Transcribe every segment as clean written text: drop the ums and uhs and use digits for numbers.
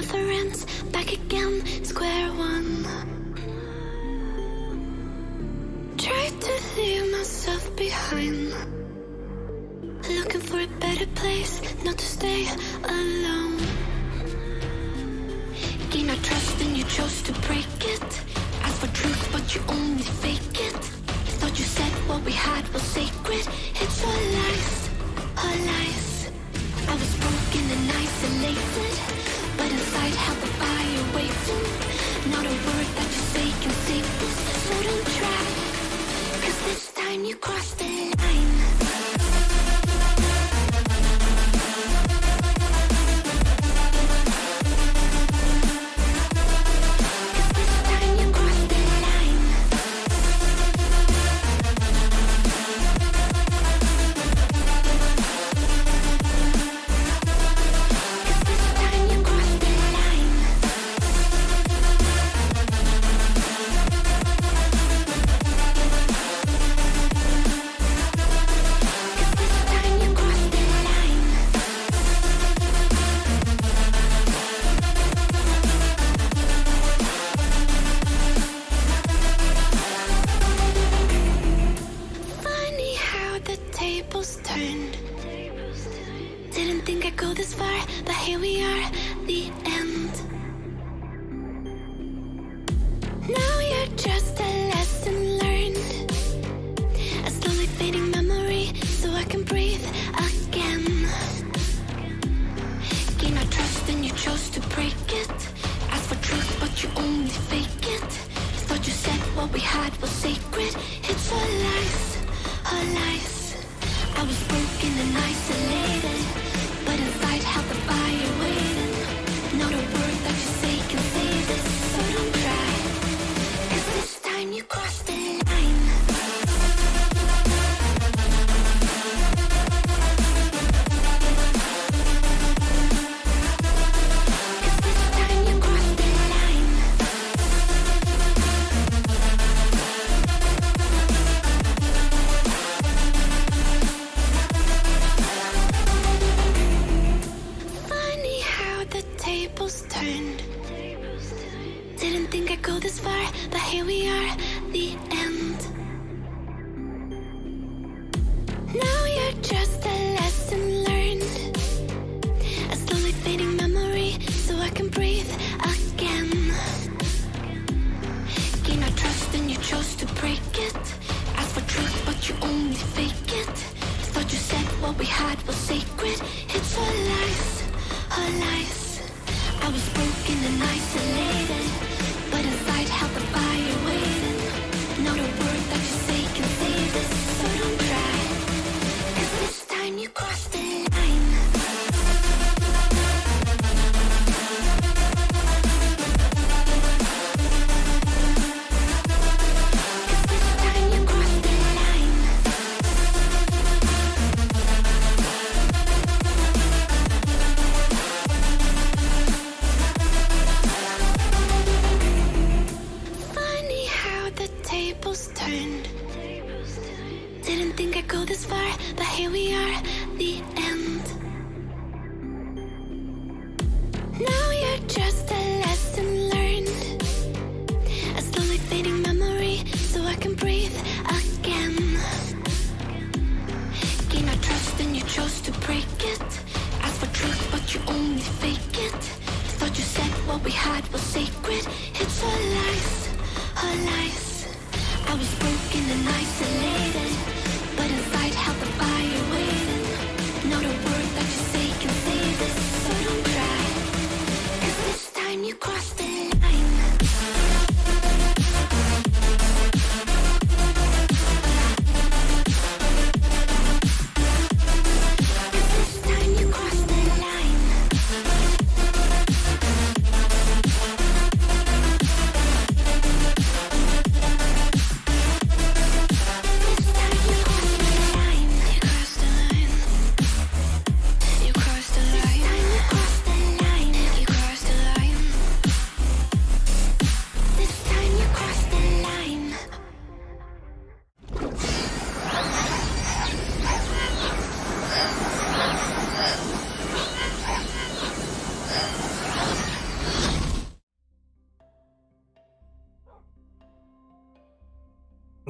never ends. Back again, square one. Try to leave myself behind, looking for a better place, not to stay alone. Gain our trust and you chose to break it. Ask for truth but you only fake it. Thought you said what we had was sacred. It's all lies, all lies. I was broken and isolated, but inside held the fire waiting. Not a word that you say can save this, so don't try, 'cause this time you crossed the line.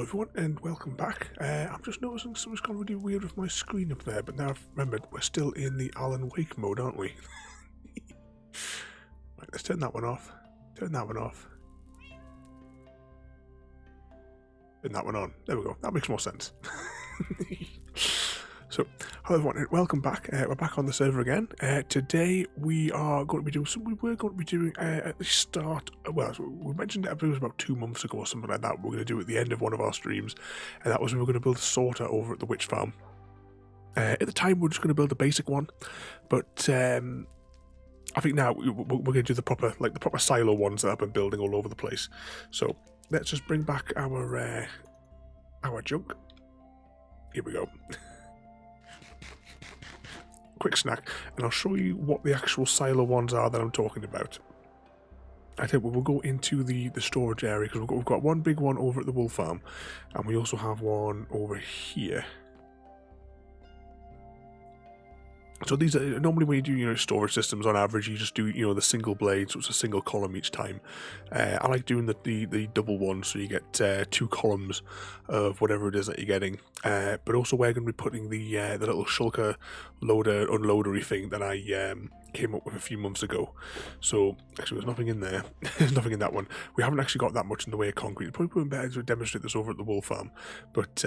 Hello everyone and welcome back. I'm just noticing something's gone really weird with my screen up there, but now I've remembered we're still in the Alan Wake mode, aren't we? Right, let's turn that one off. Turn that one off. Turn that one on. There we go. That makes more sense. So, hello everyone and welcome back. We're back on the server again. Today we are going to be doing something we were going to be doing at the start. Well, we mentioned it, I believe it was about 2 months ago or something like that. We're going to do it at the end of one of our streams, and that was when we were going to build a sorter over at the witch farm. At the time, we were just going to build a basic one, but I think now we're going to do the proper silo ones that I've been building all over the place. So let's just bring back our junk. Here we go. Quick snack, and I'll show you what the actual silo ones are that I'm talking about. I think we'll go into the storage area because we've got one big one over at the wool farm, and we also have one over here. So these are normally when you do storage systems on average, you just do the single blade, so it's a single column each time. I like doing the double one, so you get 2 columns of whatever it is that you're getting. But also we're going to be putting the little shulker loader unloadery thing that I came up with a few months ago. So actually there's nothing in there. There's nothing in that one. We haven't actually got that much in the way of concrete. It'd probably be better to demonstrate this over at the wool farm, but.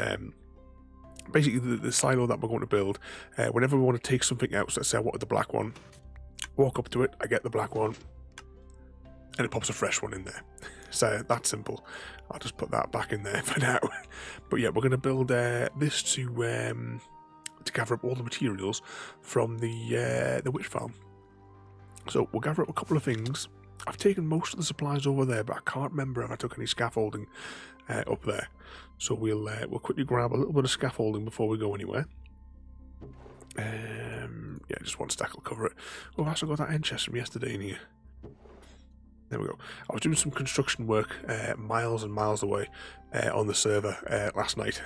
Basically, the silo that we're going to build, whenever we want to take something out, so let's say I wanted the black one, walk up to it, I get the black one, and it pops a fresh one in there. So that's simple. I'll just put that back in there for now. But yeah, we're going to build this to gather up all the materials from the witch farm. So we'll gather up a couple of things. I've taken most of the supplies over there, but I can't remember if I took any scaffolding up there. So we'll quickly grab a little bit of scaffolding before we go anywhere. Yeah, just one stack will cover it. Oh, I've also got that end chest from yesterday in here. There we go. I was doing some construction work miles and miles away on the server last night.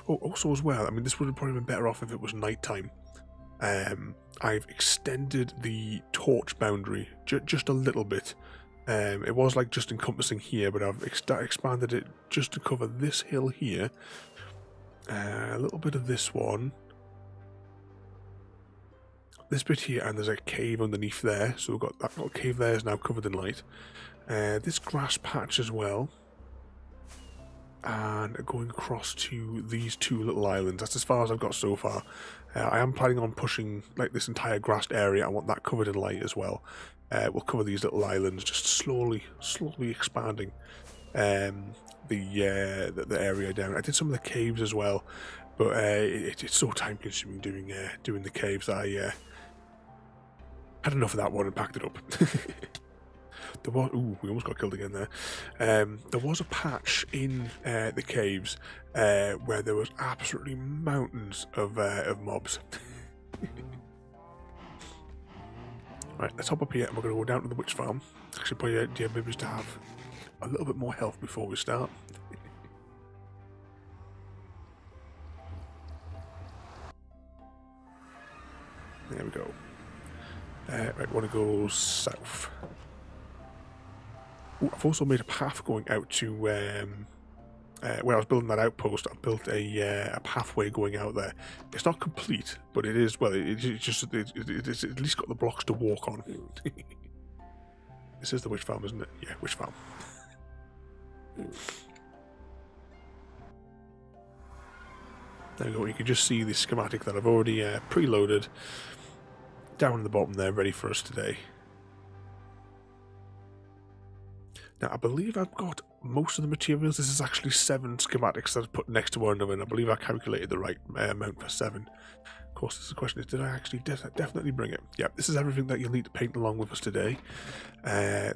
Oh, also as well, I mean, this would have probably been better off if it was night time. I've extended the torch boundary just a little bit. It was like just encompassing here, but I've expanded it just to cover this hill here. A little bit of this one. This bit here, and there's a cave underneath there. So we've got that little cave there is now covered in light. This grass patch as well. And going across to these 2 little islands. That's as far as I've got so far. I am planning on pushing like this entire grassed area. I want that covered in light as well. We'll cover these little islands, just slowly expanding the area down. I did some of the caves as well, but it's so time consuming doing the caves that I had enough of that one and packed it up. There was, ooh, we almost got killed again there. There was a patch in the caves where there was absolutely mountains of mobs. Right, let's hop up here and we're going to go down to the witch farm. Actually, probably the idea maybe is to have a little bit more health before we start. There we go. Right, we want to go south. Ooh, I've also made a path going out to when I was building that outpost. I built a pathway going out there. It's not complete, but it is. Well, it's at least got the blocks to walk on. This is the witch farm, isn't it? Yeah, witch farm. There we go. You can just see the schematic that I've already preloaded down in the bottom there, ready for us today. Now, I believe I've got most of the materials. This is actually 7 schematics that I've put next to one another, and I believe I calculated the right amount for 7. Of course, this is the question is, did I actually definitely bring it? Yeah, this is everything that you'll need to paint along with us today.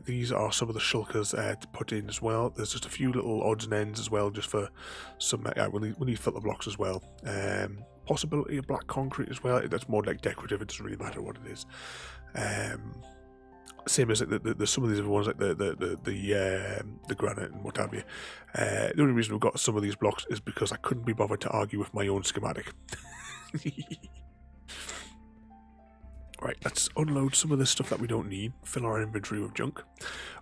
These are some of the shulkers to put in as well. There's just a few little odds and ends as well, just for some, we need filter blocks as well. Possibility of black concrete as well. That's more like decorative, it doesn't really matter what it is. Same as there's some of these other ones like the granite and what have you. The only reason we've got some of these blocks is because I couldn't be bothered to argue with my own schematic. Right, let's unload some of this stuff that we don't need, fill our inventory with junk.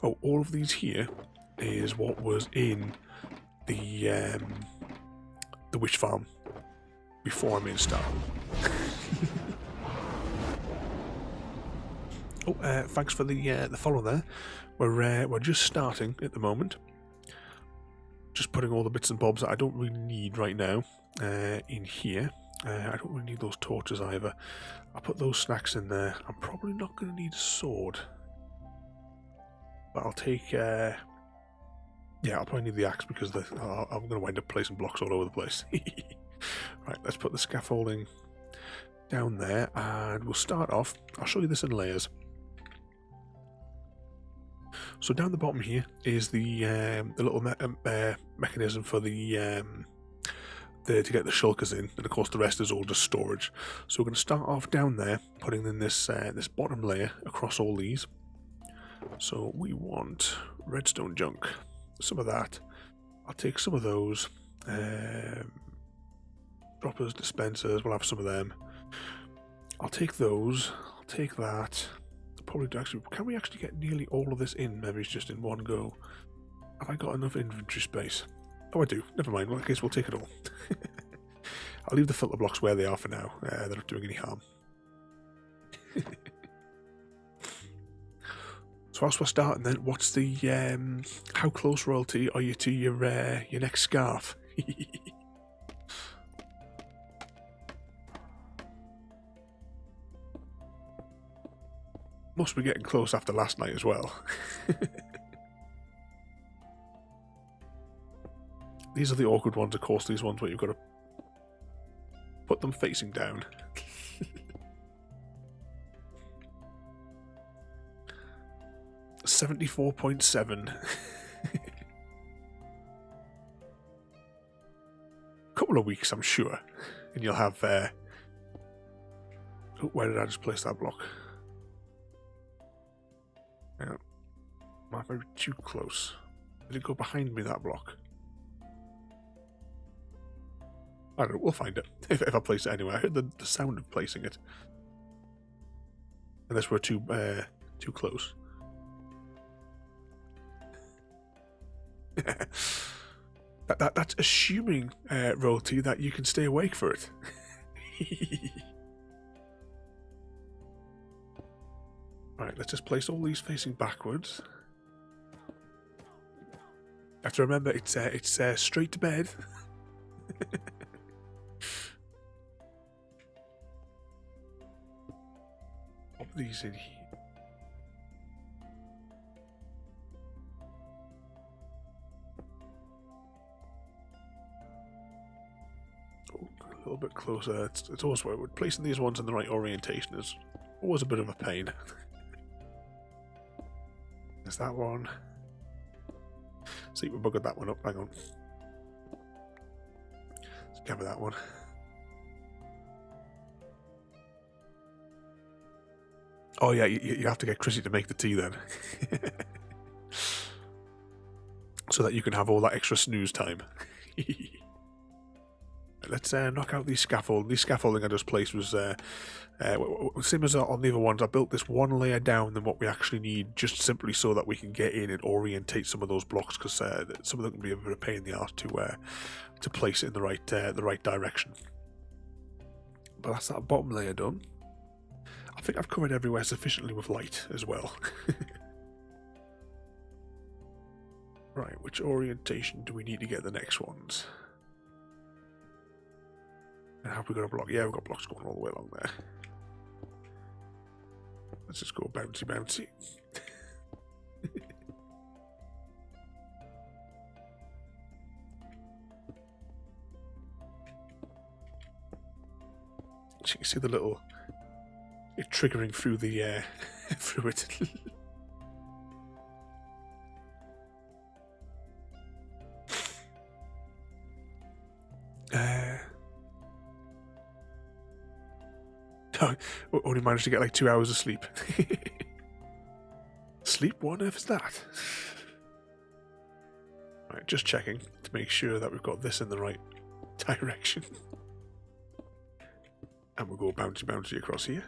Oh, all of these here is what was in the witch farm before I main start. Oh, thanks for the follow there. We're just starting at the moment. Just putting all the bits and bobs that I don't really need right now in here. I don't really need those torches either. I'll put those snacks in there. I'm probably not going to need a sword. But I'll take... yeah, I'll probably need the axe because I'm going to wind up placing blocks all over the place. Right, let's put the scaffolding down there and we'll start off. I'll show you this in layers. So down the bottom here is the little mechanism for the to get the shulkers in, and of course the rest is all just storage. So we're going to start off down there, putting in this this bottom layer across all these. So we want redstone junk, some of that. I'll take some of those. Droppers, dispensers, we'll have some of them. I'll take those. I'll take that. Probably do actually. Can we actually get nearly all of this in? Maybe it's just in one go. Have I got enough inventory space? Oh, I do. Never mind. Well, in case we'll take it all. I'll leave the filter blocks where they are for now. They're not doing any harm. So whilst we're starting then, what's the how close, royalty, are you to your next scarf? Must be getting close after last night as well. These are the awkward ones, of course, these ones where you've got to put them facing down. 74.7. Couple of weeks, I'm sure. And you'll have... oh, where did I just place that block? Yeah. Might be too close. Did it go behind me, that block? I don't know, we'll find it. If I place it anyway. I heard the sound of placing it. Unless we're too close. That's assuming, royalty, that you can stay awake for it. Right, let's just place all these facing backwards. You have to remember, it's straight to bed. Pop these in here. Oh, a little bit closer. It's also placing these ones in the right orientation is always a bit of a pain. There's that one. See, we buggered that one up. Hang on. Let's gather that one. Oh yeah, you have to get Chrissy to make the tea then. So that you can have all that extra snooze time. Let's knock out these scaffolding. These scaffolding I just placed was same as on the other ones. I built this one layer down than what we actually need, just simply so that we can get in and orientate some of those blocks, because some of them can be a bit of a pain in the arse to place it in the right direction. But that's that bottom layer done. I think I've covered everywhere sufficiently with light as well. Right, which orientation do we need to get the next ones? And have we got a block? Yeah, we've got blocks going all the way along there. Let's just go bouncy bouncy. So you can see the little... it triggering through the... through it. Only managed to get like 2 hours of sleep. Sleep? What on earth is that? Right, just checking to make sure that we've got this in the right direction. And we'll go bouncy bouncy across here.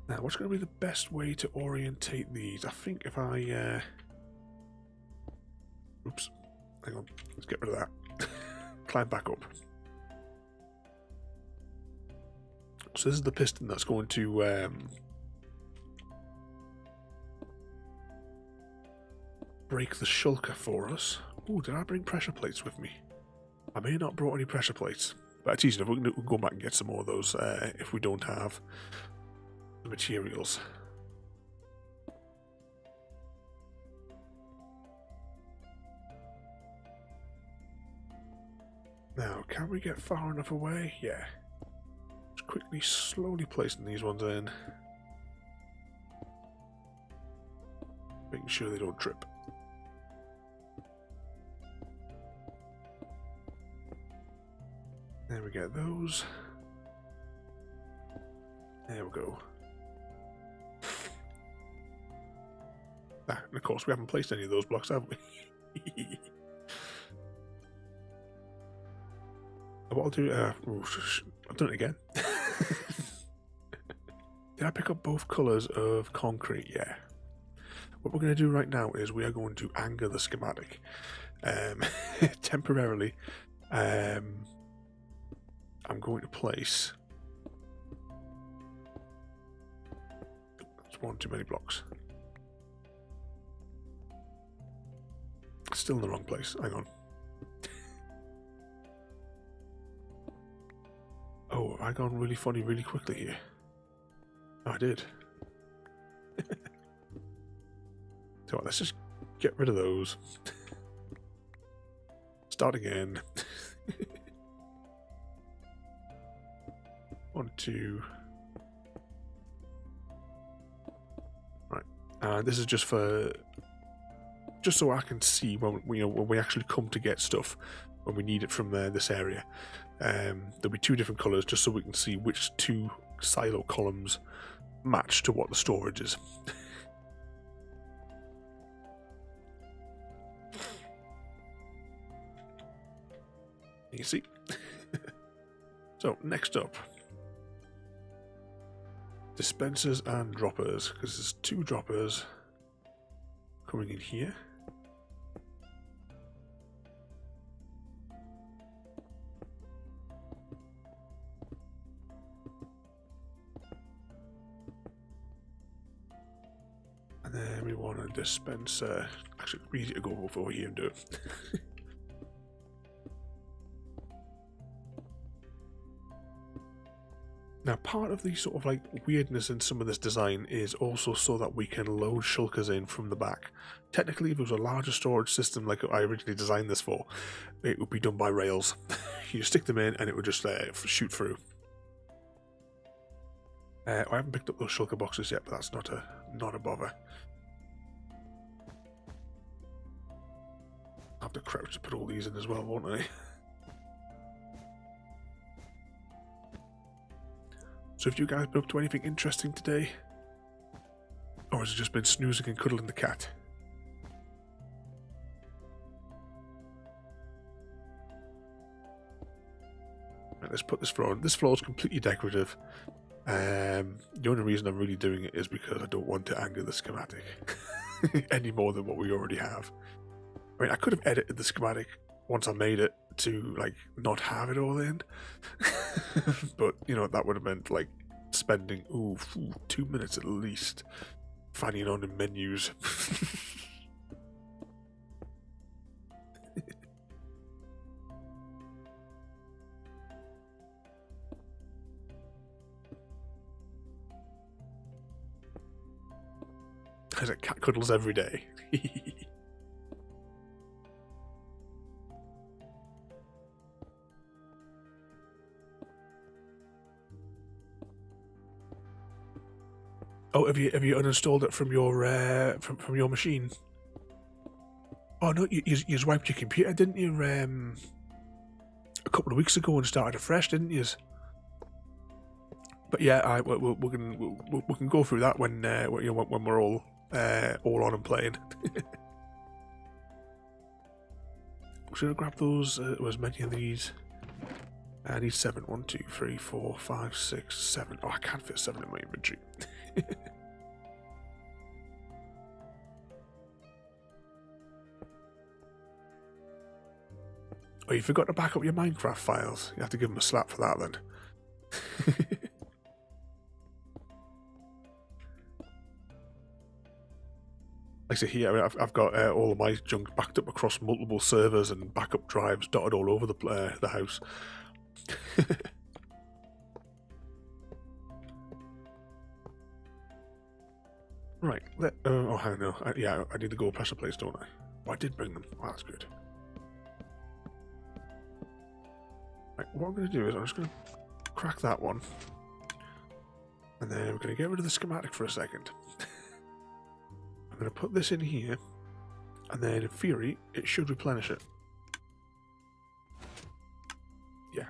Now, what's going to be the best way to orientate these? I think if I... Oops. Hang on. Let's get rid of that. Climb back up. So this is the piston that's going to... break the shulker for us. Oh, did I bring pressure plates with me? I may not have brought any pressure plates. But it's easy enough. We can go back and get some more of those if we don't have the materials. Now, can we get far enough away? Yeah. Just quickly, slowly placing these ones in. Making sure they don't trip. There we get those. There we go. And of course we haven't placed any of those blocks, have we? What I'll do, I've done it again. Did I pick up both colours of concrete? Yeah. What we're going to do right now is we are going to anchor the schematic. Temporarily, I'm going to place... That's one too many blocks. Still in the wrong place. Hang on. Oh, have I gone really funny really quickly here? Oh, I did. So let's just get rid of those. Start again. 1, 2. Right, and this is just for, just so I can see when we actually come to get stuff when we need it from this area. There'll be 2 different colours just so we can see which 2 silo columns match to what the storage is. You see. So next up, dispensers and droppers, because there's 2 droppers coming in here. And then we want a dispenser. Actually, it's easy to go over here and do it. Now, part of the sort of like weirdness in some of this design is also so that we can load shulkers in from the back. Technically, if it was a larger storage system like I originally designed this for, it would be done by rails. You stick them in and it would just shoot through. I haven't picked up those shulker boxes yet, but that's not a bother. I'll have to crouch to put all these in as well, won't I? So have you guys been up to anything interesting today? Or has it just been snoozing and cuddling the cat? Right, let's put this floor on. This floor is completely decorative. The only reason I'm really doing it is because I don't want to anchor the schematic any more than what we already have. I mean, I could have edited the schematic once I made it to like not have it all in. But you know, that would have meant like spending 2 minutes at least fanning on in menus. As a cat cuddles every day. Oh, have you uninstalled it from your from your machine? Oh no, you wiped your computer, didn't you? A couple of weeks ago and started afresh, didn't you? But yeah, we can go through that when when we're all on and playing. I'm gonna grab those. As many of these. I need 7. 1, 2, 3, 4, 5, 6, 7. Oh, I can't fit 7 in my inventory. Oh, you forgot to back up your Minecraft files. You have to give them a slap for that then. Like I say here, I mean, I've got all of my junk backed up across multiple servers and backup drives dotted all over the house. Right. Oh, hang on. Yeah, I need the gold pressure plates, don't I? Oh, I did bring them. Oh, that's good. Right, what I'm going to do is I'm just going to crack that one. And then we're going to get rid of the schematic for a second. I'm going to put this in here. And then in theory, it should replenish it. Yeah.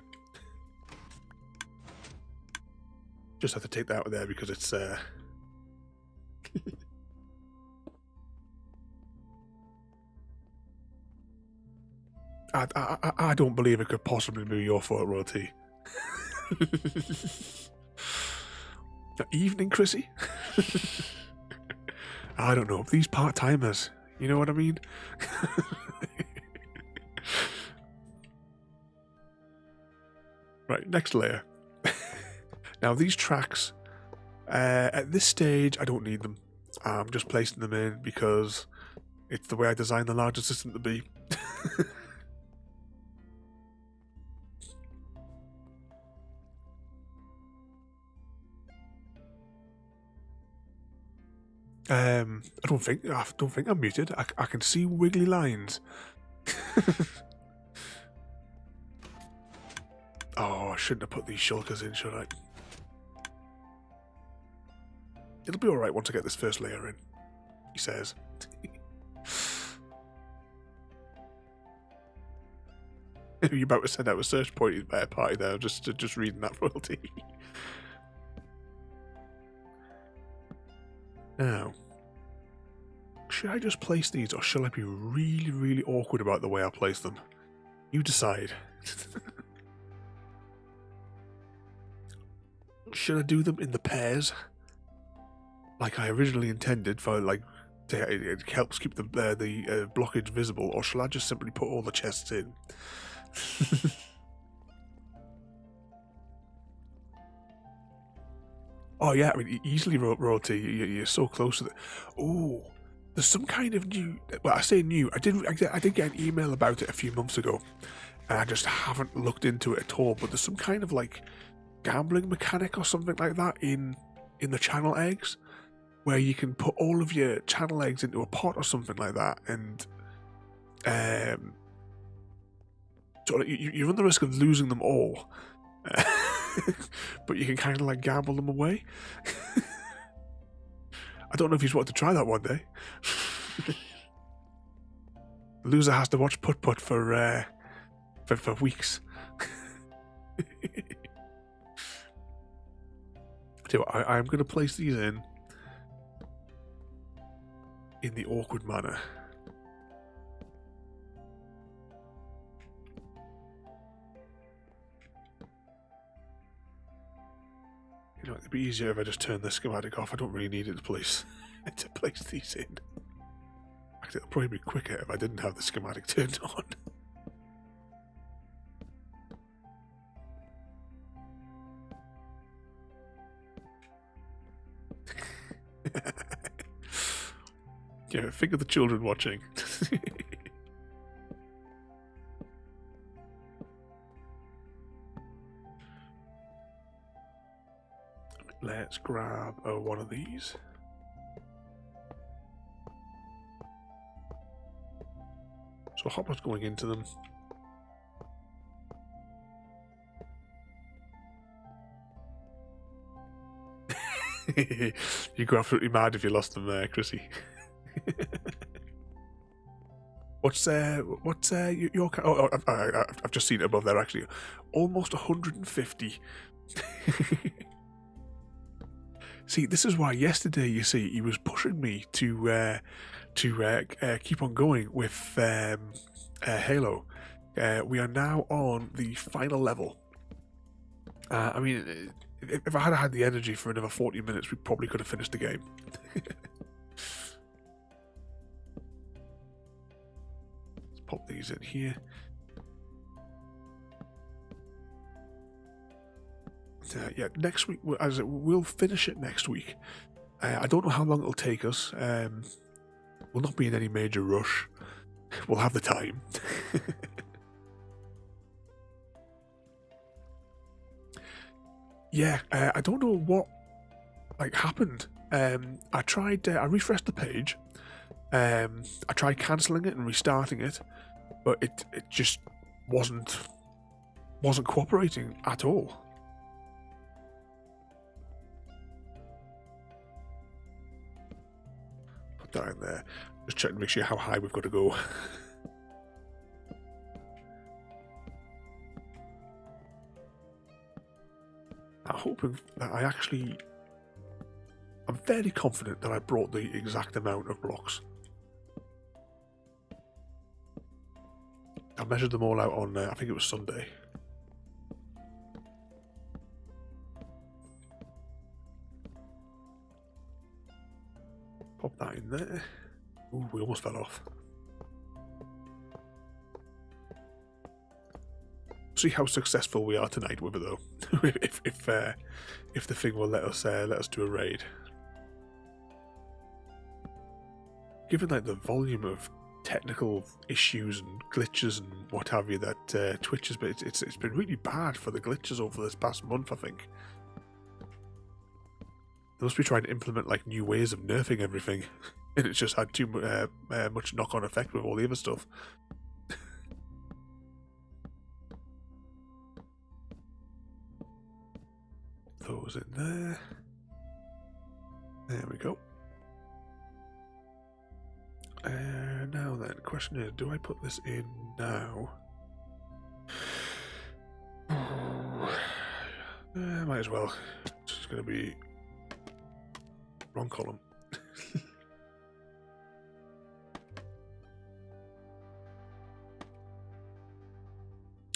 Just have to take that out of there because it's... I don't believe it could possibly be your fault, Royalty. Evening, Chrissy? I don't know. These part-timers, you know what I mean? Right, next layer. Now, these tracks, at this stage, I don't need them. I'm just placing them in because it's the way I designed the larger system to be. I don't think I'm muted. I can see wiggly lines. Oh, I shouldn't have put these shulkers in, should I? It'll be alright once I get this first layer in, he says. You're about to send out a search party there, just reading that royalty. Now, should I just place these, or shall I be really, really awkward about the way I place them? You decide. Should I do them in the pairs, like I originally intended, for like it helps keep the blockage visible, or shall I just simply put all the chests in? Oh yeah, I mean, easily, Royalty. You're so close to it. Oh, there's some kind of new. Well, I say new. I did get an email about it a few months ago, and I just haven't looked into it at all. But there's some kind of like gambling mechanic or something like that in the channel eggs, where you can put all of your channel eggs into a pot or something like that, and so you run the risk of losing them all. But you can kind of like gamble them away. I don't know if you want to try that one day. The loser has to watch putt for weeks. So I'm going to place these in the awkward manner. You know, it'd be easier if I just turn the schematic off. I don't really need it to place these in. Actually, it'll probably be quicker if I didn't have the schematic turned on. Yeah, think of the children watching. Let's grab one of these. So hopper's going into them. You'd go absolutely mad if you lost them there, Chrissy. What's your oh, I've just seen it above there actually. Almost 150. See, this is why yesterday, you see, he was pushing me to keep on going with Halo. We are now on the final level. I mean, if I had had the energy for another 40 minutes, we probably could have finished the game. Let's pop these in here. Yeah, next week, we'll finish it next week. I don't know how long it'll take us. We'll not be in any major rush. We'll have the time. Yeah, I don't know what happened. I refreshed the page. I tried cancelling it and restarting it, but it just wasn't cooperating at all. Put that in there. Just check to make sure how high we've got to go. I'm hoping that I'm fairly confident that I brought the exact amount of blocks. I measured them all out on, I think it was Sunday. Pop that in there. Ooh, we almost fell off. See how successful we are tonight with it, though. if the thing will let us do a raid. Given the volume of technical issues and glitches and what have you that Twitch has been, it's been really bad for the glitches over this past month. I think they must be trying to implement new ways of nerfing everything, and it's just had too much knock-on effect with all the other stuff. Those in there. There we go. Now then, the question is, do I put this in now? Might as well. It's just going to be wrong column.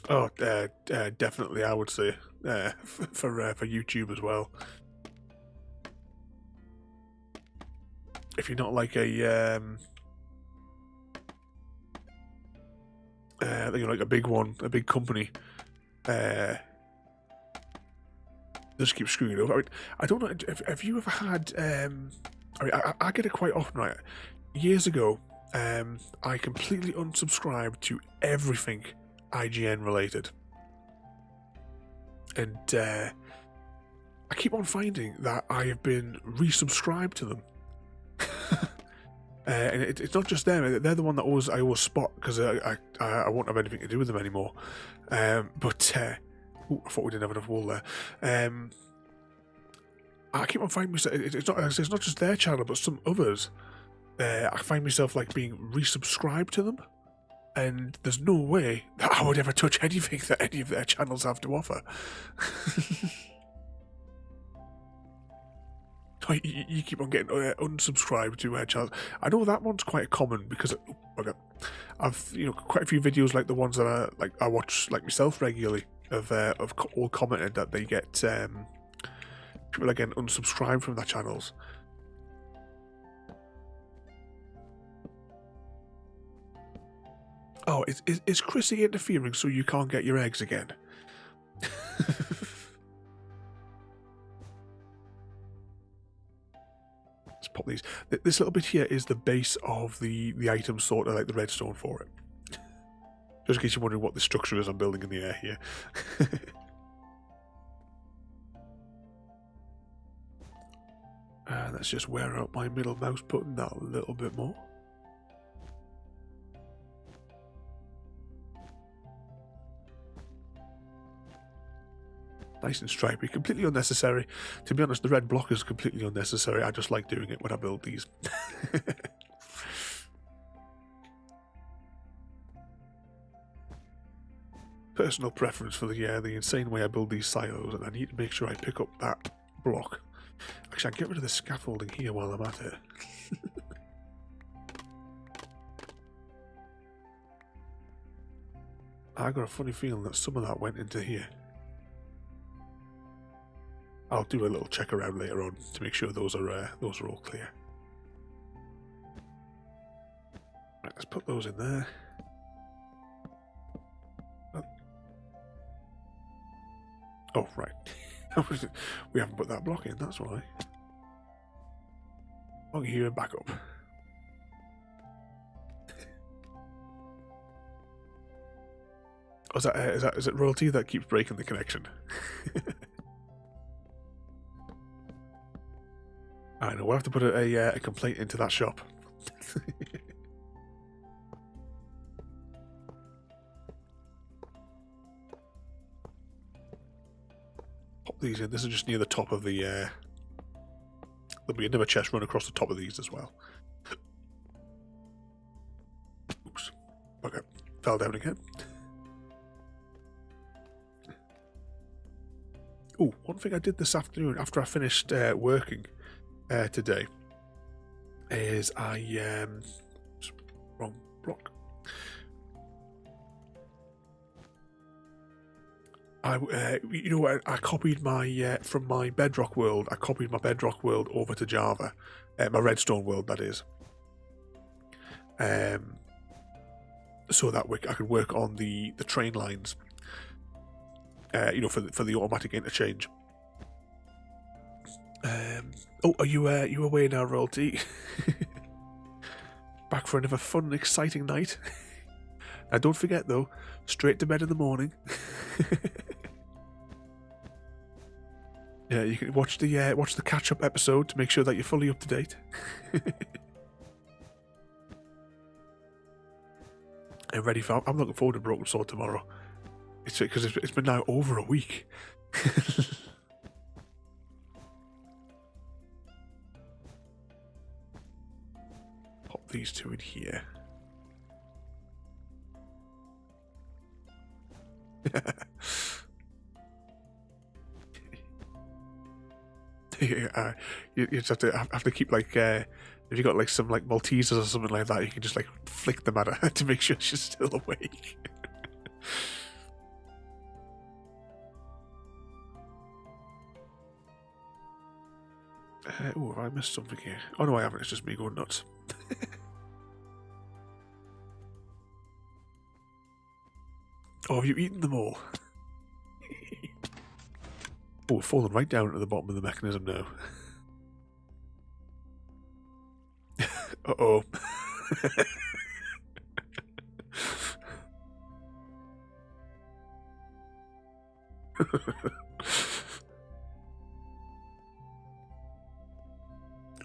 Oh, definitely, I would say for YouTube as well. If you're not like a like a big one, a big company, just keep screwing it up. I mean, I don't know. Have you ever had? I mean, I get it quite often. Right, years ago, I completely unsubscribed to everything IGN related, and I keep on finding that I have been resubscribed to them. And it's not just them; they're the one that I always spot because I won't have anything to do with them anymore. But ooh, I thought we didn't have enough wool there. I keep on finding myself. It's not just their channel, but some others. I find myself being resubscribed to them, and there's no way that I would ever touch anything that any of their channels have to offer. You keep on getting unsubscribed to channels. I know that one's quite common because I've quite a few videos like the ones that I watch myself regularly of all commented that they get people getting unsubscribed from their channels. Oh, is Chrissy interfering so you can't get your eggs again? Let's pop these. This little bit here is the base of the item sorter, like the redstone for it. Just in case you're wondering what the structure is I'm building in the air here. And let's just wear out my middle mouse button that a little bit more. Nice and stripy, completely unnecessary. To be honest, the red block is completely unnecessary. I just like doing it when I build these. Personal preference for the insane way I build these silos, and I need to make sure I pick up that block. Actually, I'll get rid of the scaffolding here while I'm at it. I got a funny feeling that some of that went into here. I'll do a little check around later on to make sure those are all clear. Right, let's put those in there. Oh, right. We haven't put that block in, that's why. Block here and back up. Oh, is it royalty that keeps breaking the connection? I know, we'll have to put a complaint into that shop. Pop these in. This is just near the top of the... there'll be another chest run across the top of these as well. Oops. Okay. Fell down again. Oh, one thing I did this afternoon after I finished working today is wrong block. I copied my from my Bedrock world. I copied my Bedrock world over to Java, my Redstone world, that is. So that I could work on the train lines. For the automatic interchange. Oh, are you away now, royalty? Back for another fun and exciting night. Now, don't forget though, straight to bed in the morning. Yeah, you can watch the catch-up episode to make sure that you're fully up to date. And ready for. I'm looking forward to Broken Sword tomorrow. It's because it's been now over a week. Pop these two in here. You just have to keep like if you got like some like Maltesers or something like that, you can just like flick them at her to make sure she's still awake. Oh, have I missed something here? Oh no, I haven't. It's just me going nuts. Oh, have you eaten them all? Oh, we've fallen right down to the bottom of the mechanism now. Uh-oh.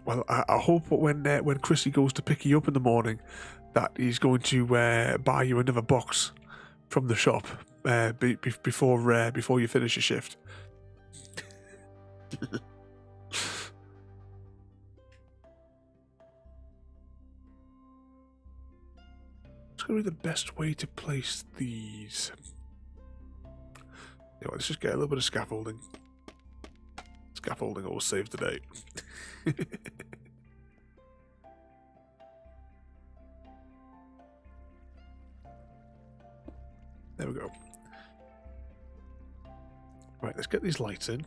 Well, I hope when Chrissy goes to pick you up in the morning that he's going to buy you another box from the shop before you finish your shift. What's going to be the best way to place these? Yeah, let's just get a little bit of scaffolding. Scaffolding always saves the day. There we go. Right, let's get these lights in.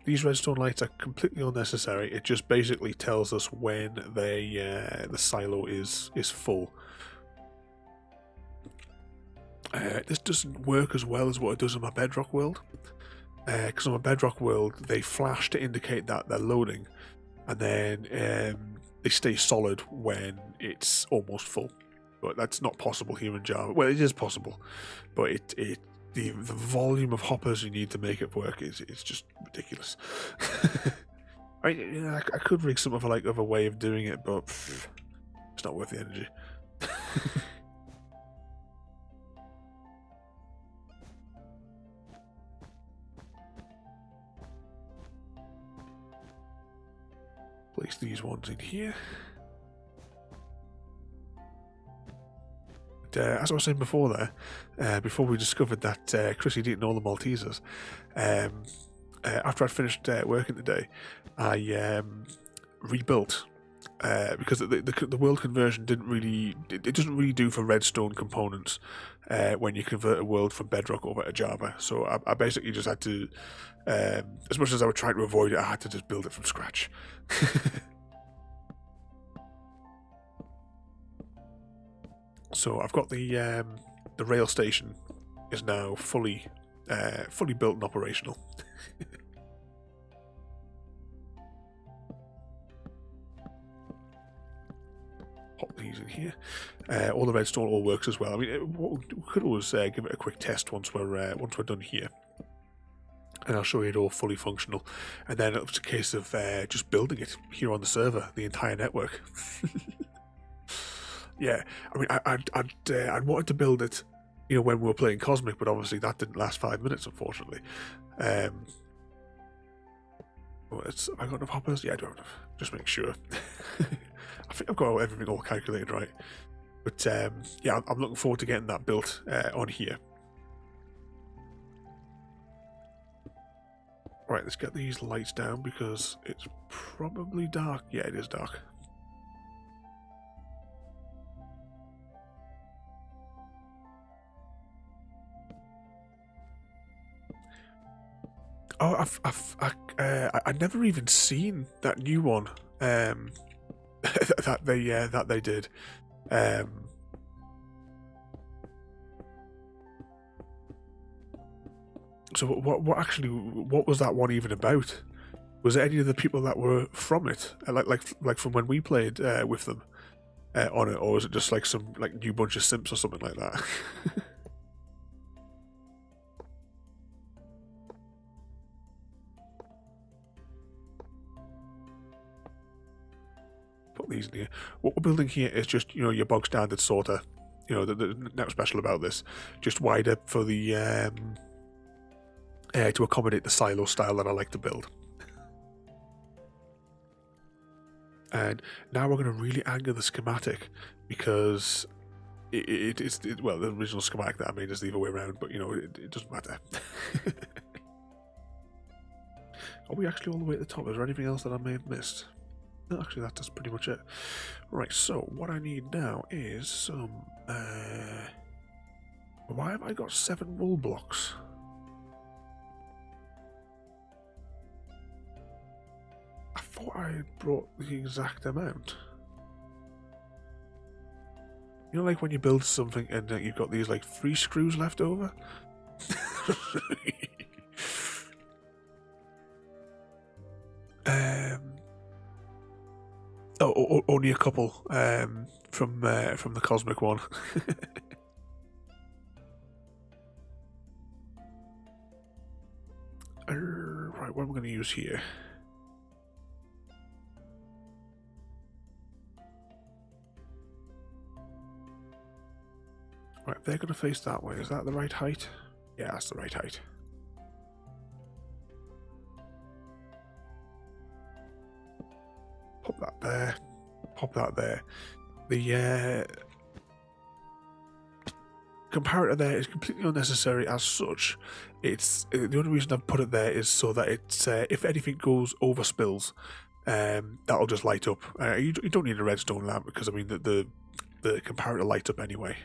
These redstone lights are completely unnecessary. It just basically tells us when the silo is full. This doesn't work as well as what it does in my Bedrock world. Because on my Bedrock world, they flash to indicate that they're loading, and then they stay solid when it's almost full. But that's not possible here in Java. Well, it is possible, but the volume of hoppers you need to make it work is just ridiculous. I could rig some other way of doing it, but it's not worth the energy. Place these ones in here. As I was saying before there, before we discovered that Chris had eaten all the Maltesers, after I'd finished working today, I rebuilt because the world conversion didn't really, it doesn't really do for redstone components when you convert a world from Bedrock over to Java. So I basically just had to, as much as I would try to avoid it, I had to just build it from scratch. So I've got the rail station is now fully built and operational. Pop these in here. All the redstone all works as well. I mean, we could always give it a quick test once we're done here, and I'll show you it all fully functional. And then it's a case of just building it here on the server, the entire network. Yeah, I mean, I'd wanted to build it, you know, when we were playing Cosmic, but obviously that didn't last 5 minutes, unfortunately. Have I got enough hoppers? Yeah, I do have enough. Just make sure. I think I've got everything all calculated right. But yeah, I'm looking forward to getting that built on here. Right, let's get these lights down because it's probably dark. Yeah, it is dark. Oh, I'd never even seen that new one that they did. So what was that one even about? Was it any of the people that were from it, like from when we played with them on it, or was it just like some new bunch of simps or something like that? Put these in here. What we're building here is just, you know, your bog standard sorter. You know, the nothing special about this. Just wider for the to accommodate the silo style that I like to build. And now we're going to really anger the schematic because it's well, the original schematic that I made is the other way around, but you know, it doesn't matter. Are we actually all the way at the top? Is there anything else that I may have missed? No, actually, that's pretty much it. Right, so what I need now is some... why have I got 7 wool blocks? I thought I had brought the exact amount. You know, like when you build something and you've got these, like, 3 screws left over? Oh, only a couple from the Cosmic one. Right, what am I going to use here? Right, they're going to face that way. Is that the right height? Yeah, that's the right height. Pop that there. Pop that there. The comparator there is completely unnecessary as such. It's the only reason I've put it there is so that it's if anything goes over spills, that'll just light up. You don't need a redstone lamp because I mean the comparator lights up anyway.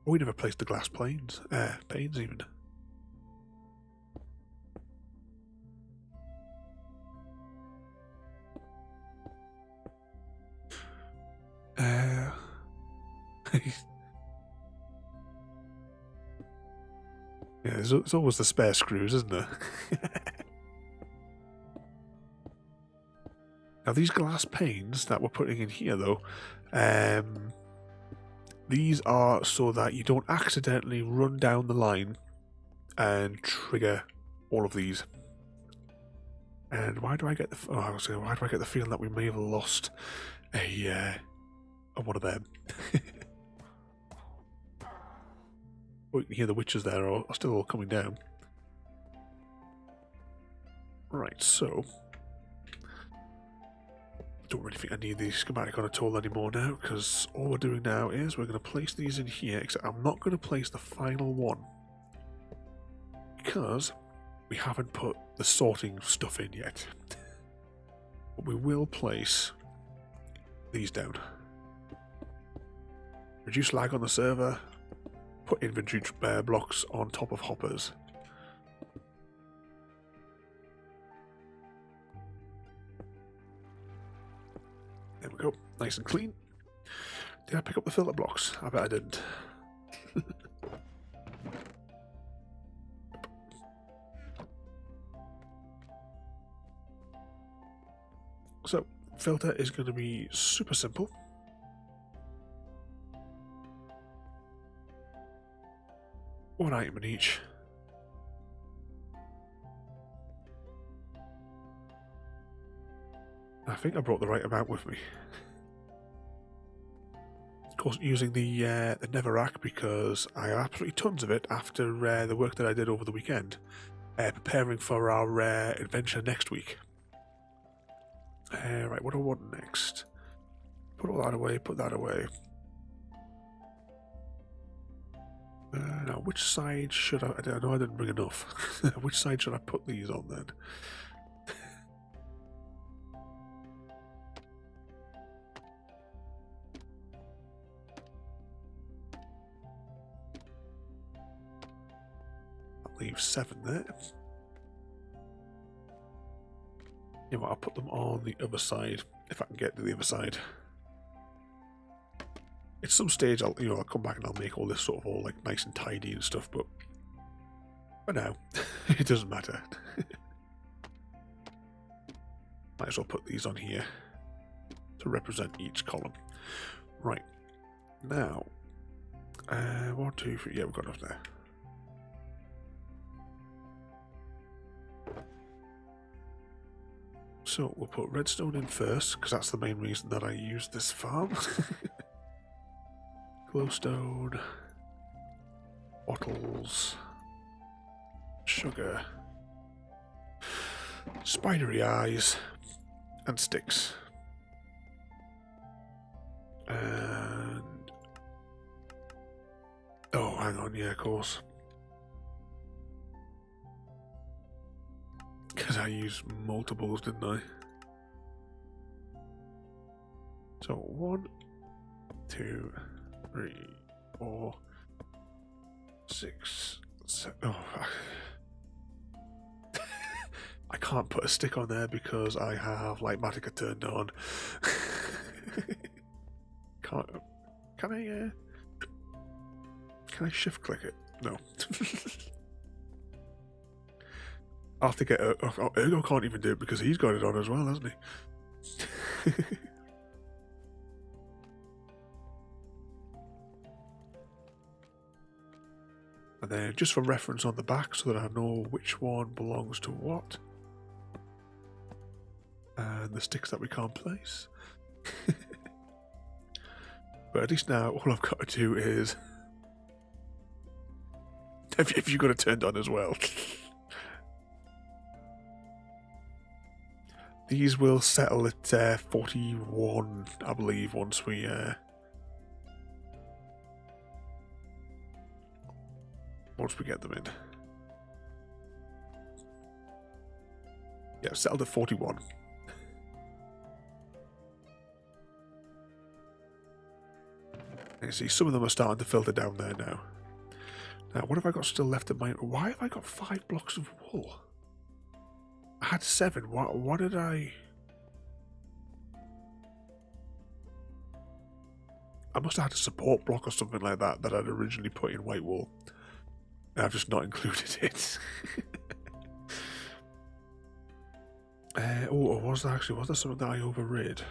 Oh, we never placed the glass panes even. Yeah, there's always the spare screws, isn't there? Now these glass panes that we're putting in here though, these are so that you don't accidentally run down the line and trigger all of these. And why do I get the why do I get the feeling that we may have lost a one of them? Oh, you can hear the witches there are still all coming down. Right, so I don't really think I need the schematic on at all anymore now, because all we're doing now is we're going to place these in here, except I'm not going to place the final one because we haven't put the sorting stuff in yet. But we will place these down. Reduce lag on the server. Put inventory blocks on top of hoppers. There we go. Nice and clean. Did I pick up the filter blocks? I bet I didn't. So, filter is going to be super simple. One item in each. I think I brought the right amount with me. Of course, using the Nether rack because I have absolutely tons of it after the work that I did over the weekend, preparing for our adventure next week. Right, what do I want next? Put all that away, put that away. Now, which side should I know I didn't bring enough. Which side should I put these on then? I'll leave 7 there. You know what, I'll put them on the other side if I can get to the other side. At some stage, I'll come back and I'll make all this sort of all like nice and tidy and stuff, but for now, it doesn't matter. Might as well put these on here to represent each column. Right now, 1, 2, 3. Yeah, we've got enough there. So we'll put redstone in first because that's the main reason that I use this farm. Glowstone, bottles, sugar, spidery eyes, and sticks. And oh, hang on, yeah, of course. Because I used multiples, didn't I? So 1, 2, 3, 4, 6, 7. Oh, I can't put a stick on there because I have Lightmatica turned on. Can I shift click it? No. I'll have to get Ergo can't even do it because he's got it on as well, hasn't he? And then just for reference on the back so that I know which one belongs to what. And the sticks that we can't place. But at least now all I've got to do is if you've got it turned on as well. These will settle at 41, I believe, once we get them in. Yeah, settled at 41. You see, some of them are starting to filter down there now. Now, what have I got still left in my... Why have I got 5 blocks of wool? I had 7. What did I... I must have had a support block or something like that that I'd originally put in white wool. And I've just not included it. Was there something that I overrid?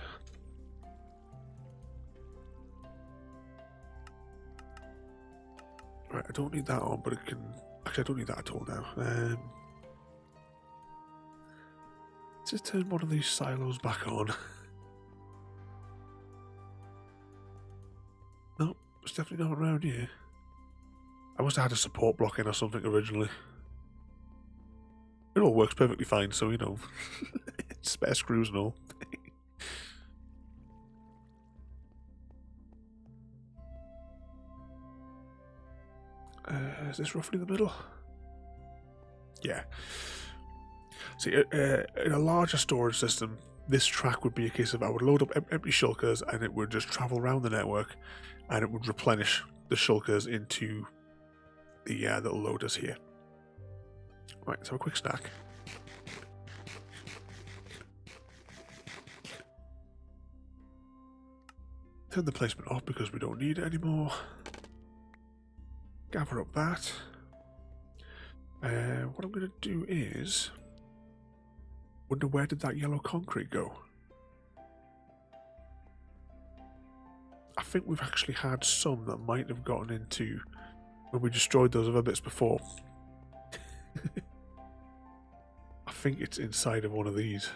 Right, I don't need that on, but it can... Actually, I don't need that at all now. Let's just turn one of these silos back on. No, it's definitely not around here. I must have had a support block in or something originally. It all works perfectly fine, so you know, spare screws and all. Is this roughly the middle? Yeah. See, in a larger storage system, this track would be a case of I would load up empty shulkers and it would just travel around the network and it would replenish the shulkers into the little loaders here. Right, let's have a quick snack. Turn the placement off because we don't need it anymore. Gather up that. What I'm going to do is... wonder where did that yellow concrete go? I think we've actually had some that might have gotten into when we destroyed those other bits before. I think it's inside of one of these.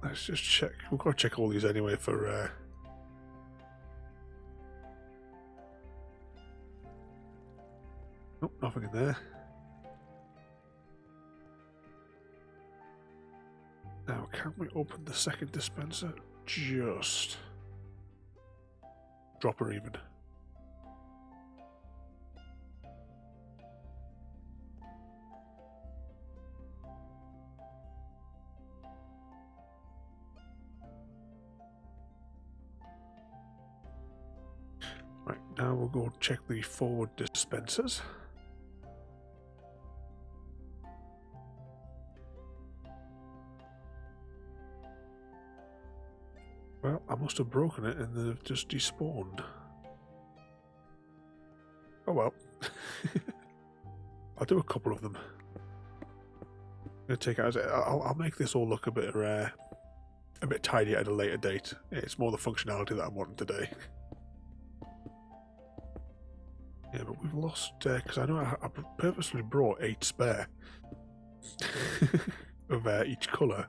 Let's just check. We've got to check all these anyway for... Nope, nothing in there. Now, can we open the second dispenser? Just... drop her even. Right, now we'll go check the forward dispensers. Well, I must have broken it and they've just despawned. Oh well. I'll do a couple of them. I'm gonna take it as I'll make this all look a bit tidier at a later date. It's more the functionality that I'm wanting today. Yeah, but we've lost because I know I purposely brought 8 spare of each colour.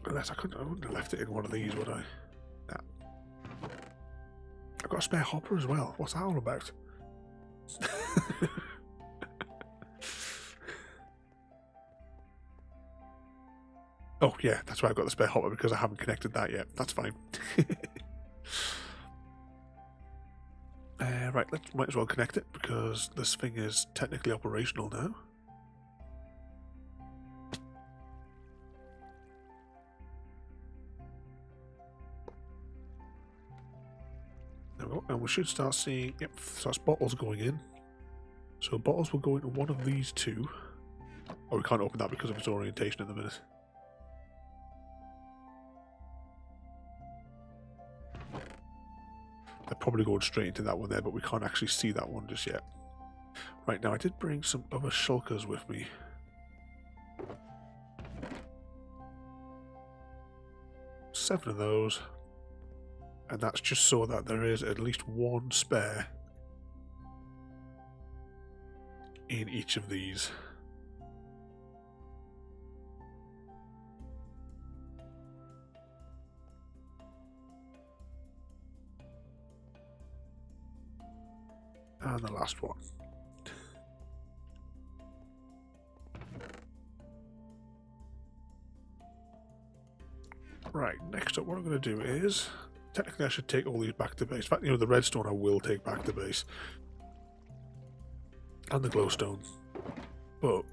Unless I wouldn't have left it in one of these, would I? Nah. I've got a spare hopper as well. What's that all about? Oh, yeah, that's why I've got the spare hopper, because I haven't connected that yet. That's fine. Right, might as well connect it, because this thing is technically operational now. And we should start seeing, yep, so that's bottles going in. So bottles will go into one of these two. Oh, we can't open that because of its orientation at the minute. They're probably going straight into that one there, but we can't actually see that one just yet. Right, now I did bring some other shulkers with me. Seven of those. And that's just so that there is at least one spare in each of these. And the last one. Right, next up what I'm going to do is... technically I should take all these back to base. In fact, you know, the redstone I will take back to base. And the glowstone. But...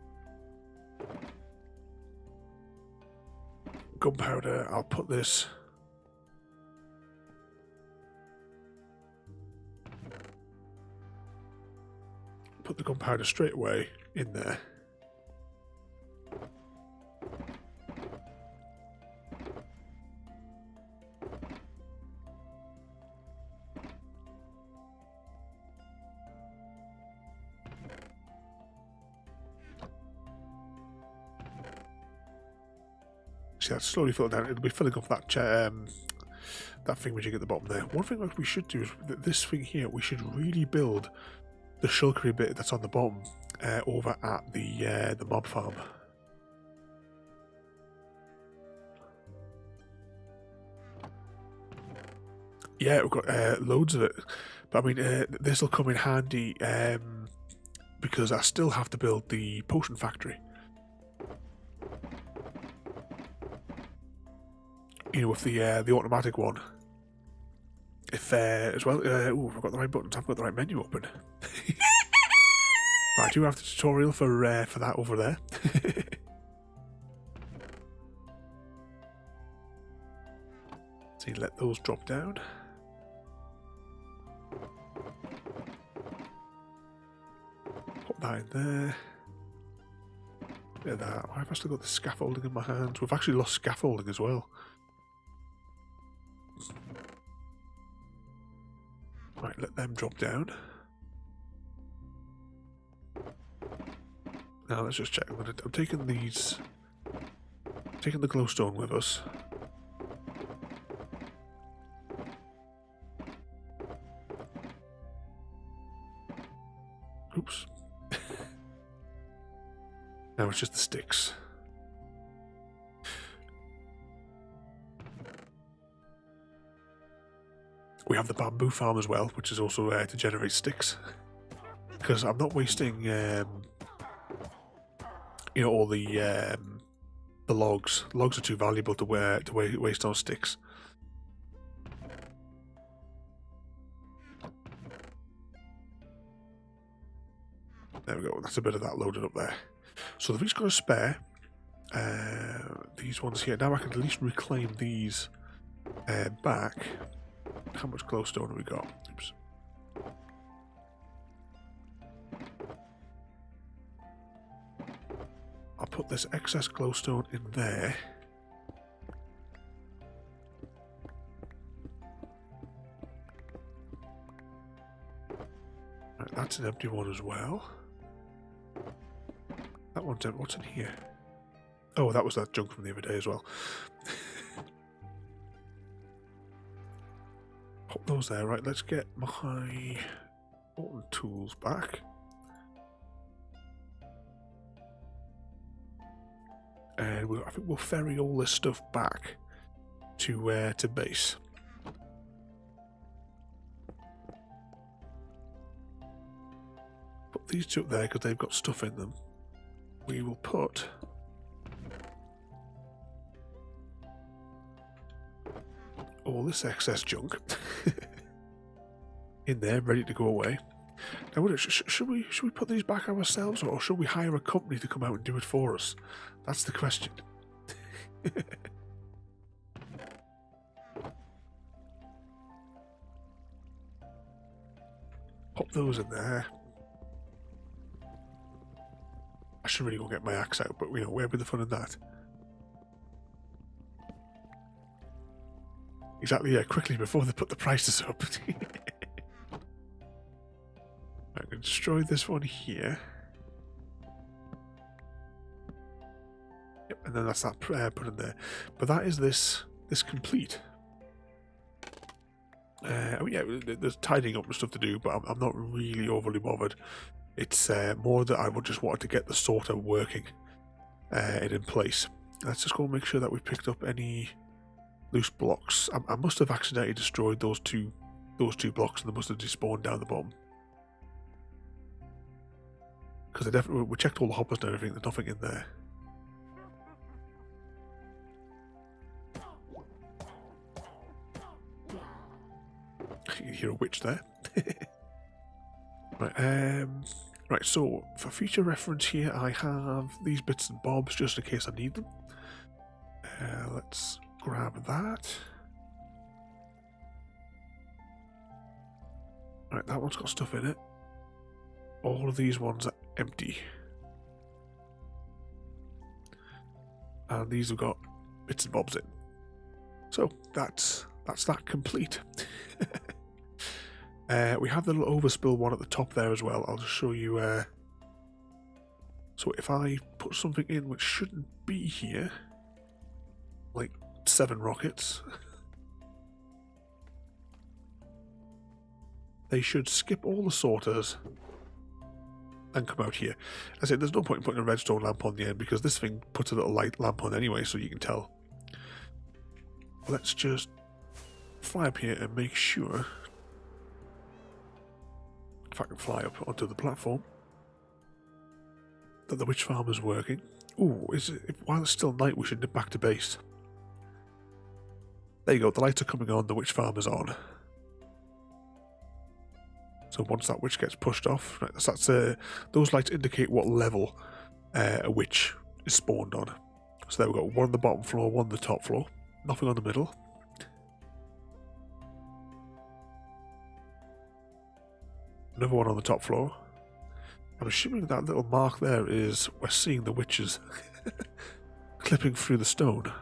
gunpowder, I'll put this... put the gunpowder straight away in there. See, that's slowly filling down. It'll be filling up that that thing which you get at the bottom there. One thing that we should do is this thing here. We should really build the shulkery bit that's on the bottom over at the mob farm. Yeah, we've got loads of it, but I mean this will come in handy because I still have to build the potion factory. You know, with the automatic one. if as well, I've got the right buttons, I've got the right menu open. I do have the tutorial for that over there. So you let those drop down. Put that in there. Look at that. Why have I still got the scaffolding in my hands? We've actually lost scaffolding as well. Right, let them drop down. Now let's just check. I'm taking these. Taking the glowstone with us. Oops. Now it's just the sticks. We have the bamboo farm as well, which is also to generate sticks. Because I'm not wasting, all the logs. Logs are too valuable to waste on sticks. There we go. That's a bit of that loaded up there. So we've each got a spare. These ones here. Now I can at least reclaim these back. How much glowstone have we got? Oops. I'll put this excess glowstone in there. Right, that's an empty one as well. That one's empty. What's in here? Oh, that was that junk from the other day as well. Pop those there. Right, let's get my important tools back. And I think we'll ferry all this stuff back to base. Put these two up there because they've got stuff in them. We will put all this excess junk in there, ready to go away. Now, should we put these back ourselves, or should we hire a company to come out and do it for us? That's the question. Pop those in there. I should really go get my axe out, but where would the fun in that? Exactly, yeah, quickly before they put the prices up. I'm going to destroy this one here. Yep, and then that's that put in there. But that is this complete. Yeah, there's tidying up and stuff to do, but I'm not really overly bothered. It's more that I would just wanted to get the sorter working and in place. Let's just go and make sure that we've picked up any loose blocks. I must have accidentally destroyed those two blocks, and they must have despawned down the bottom. Because we checked all the hoppers and everything. There's nothing in there. You hear a witch there. Right, right, so for future reference here, I have these bits and bobs just in case I need them. Let's grab that. Right, that one's got stuff in it. All of these ones are empty. And these have got bits and bobs in. So that's that complete. We have the little overspill one at the top there as well. I'll just show you. So if I put something in which shouldn't be here, like 7 rockets, they should skip all the sorters and come out here. I said there's no point in putting a redstone lamp on the end because this thing puts a little light lamp on anyway, so you can tell. Let's just fly up here and make sure, if I can fly up onto the platform, that the witch farm is working. Ooh, while it's still night, we should nip back to base. There you go, the lights are coming on, the witch farm is on. So once that witch gets pushed off, right, those lights indicate what level a witch is spawned on. So there we've got one on the bottom floor, one on the top floor. Nothing on the middle. Another one on the top floor. I'm assuming that little mark there is we're seeing the witches clipping through the stone.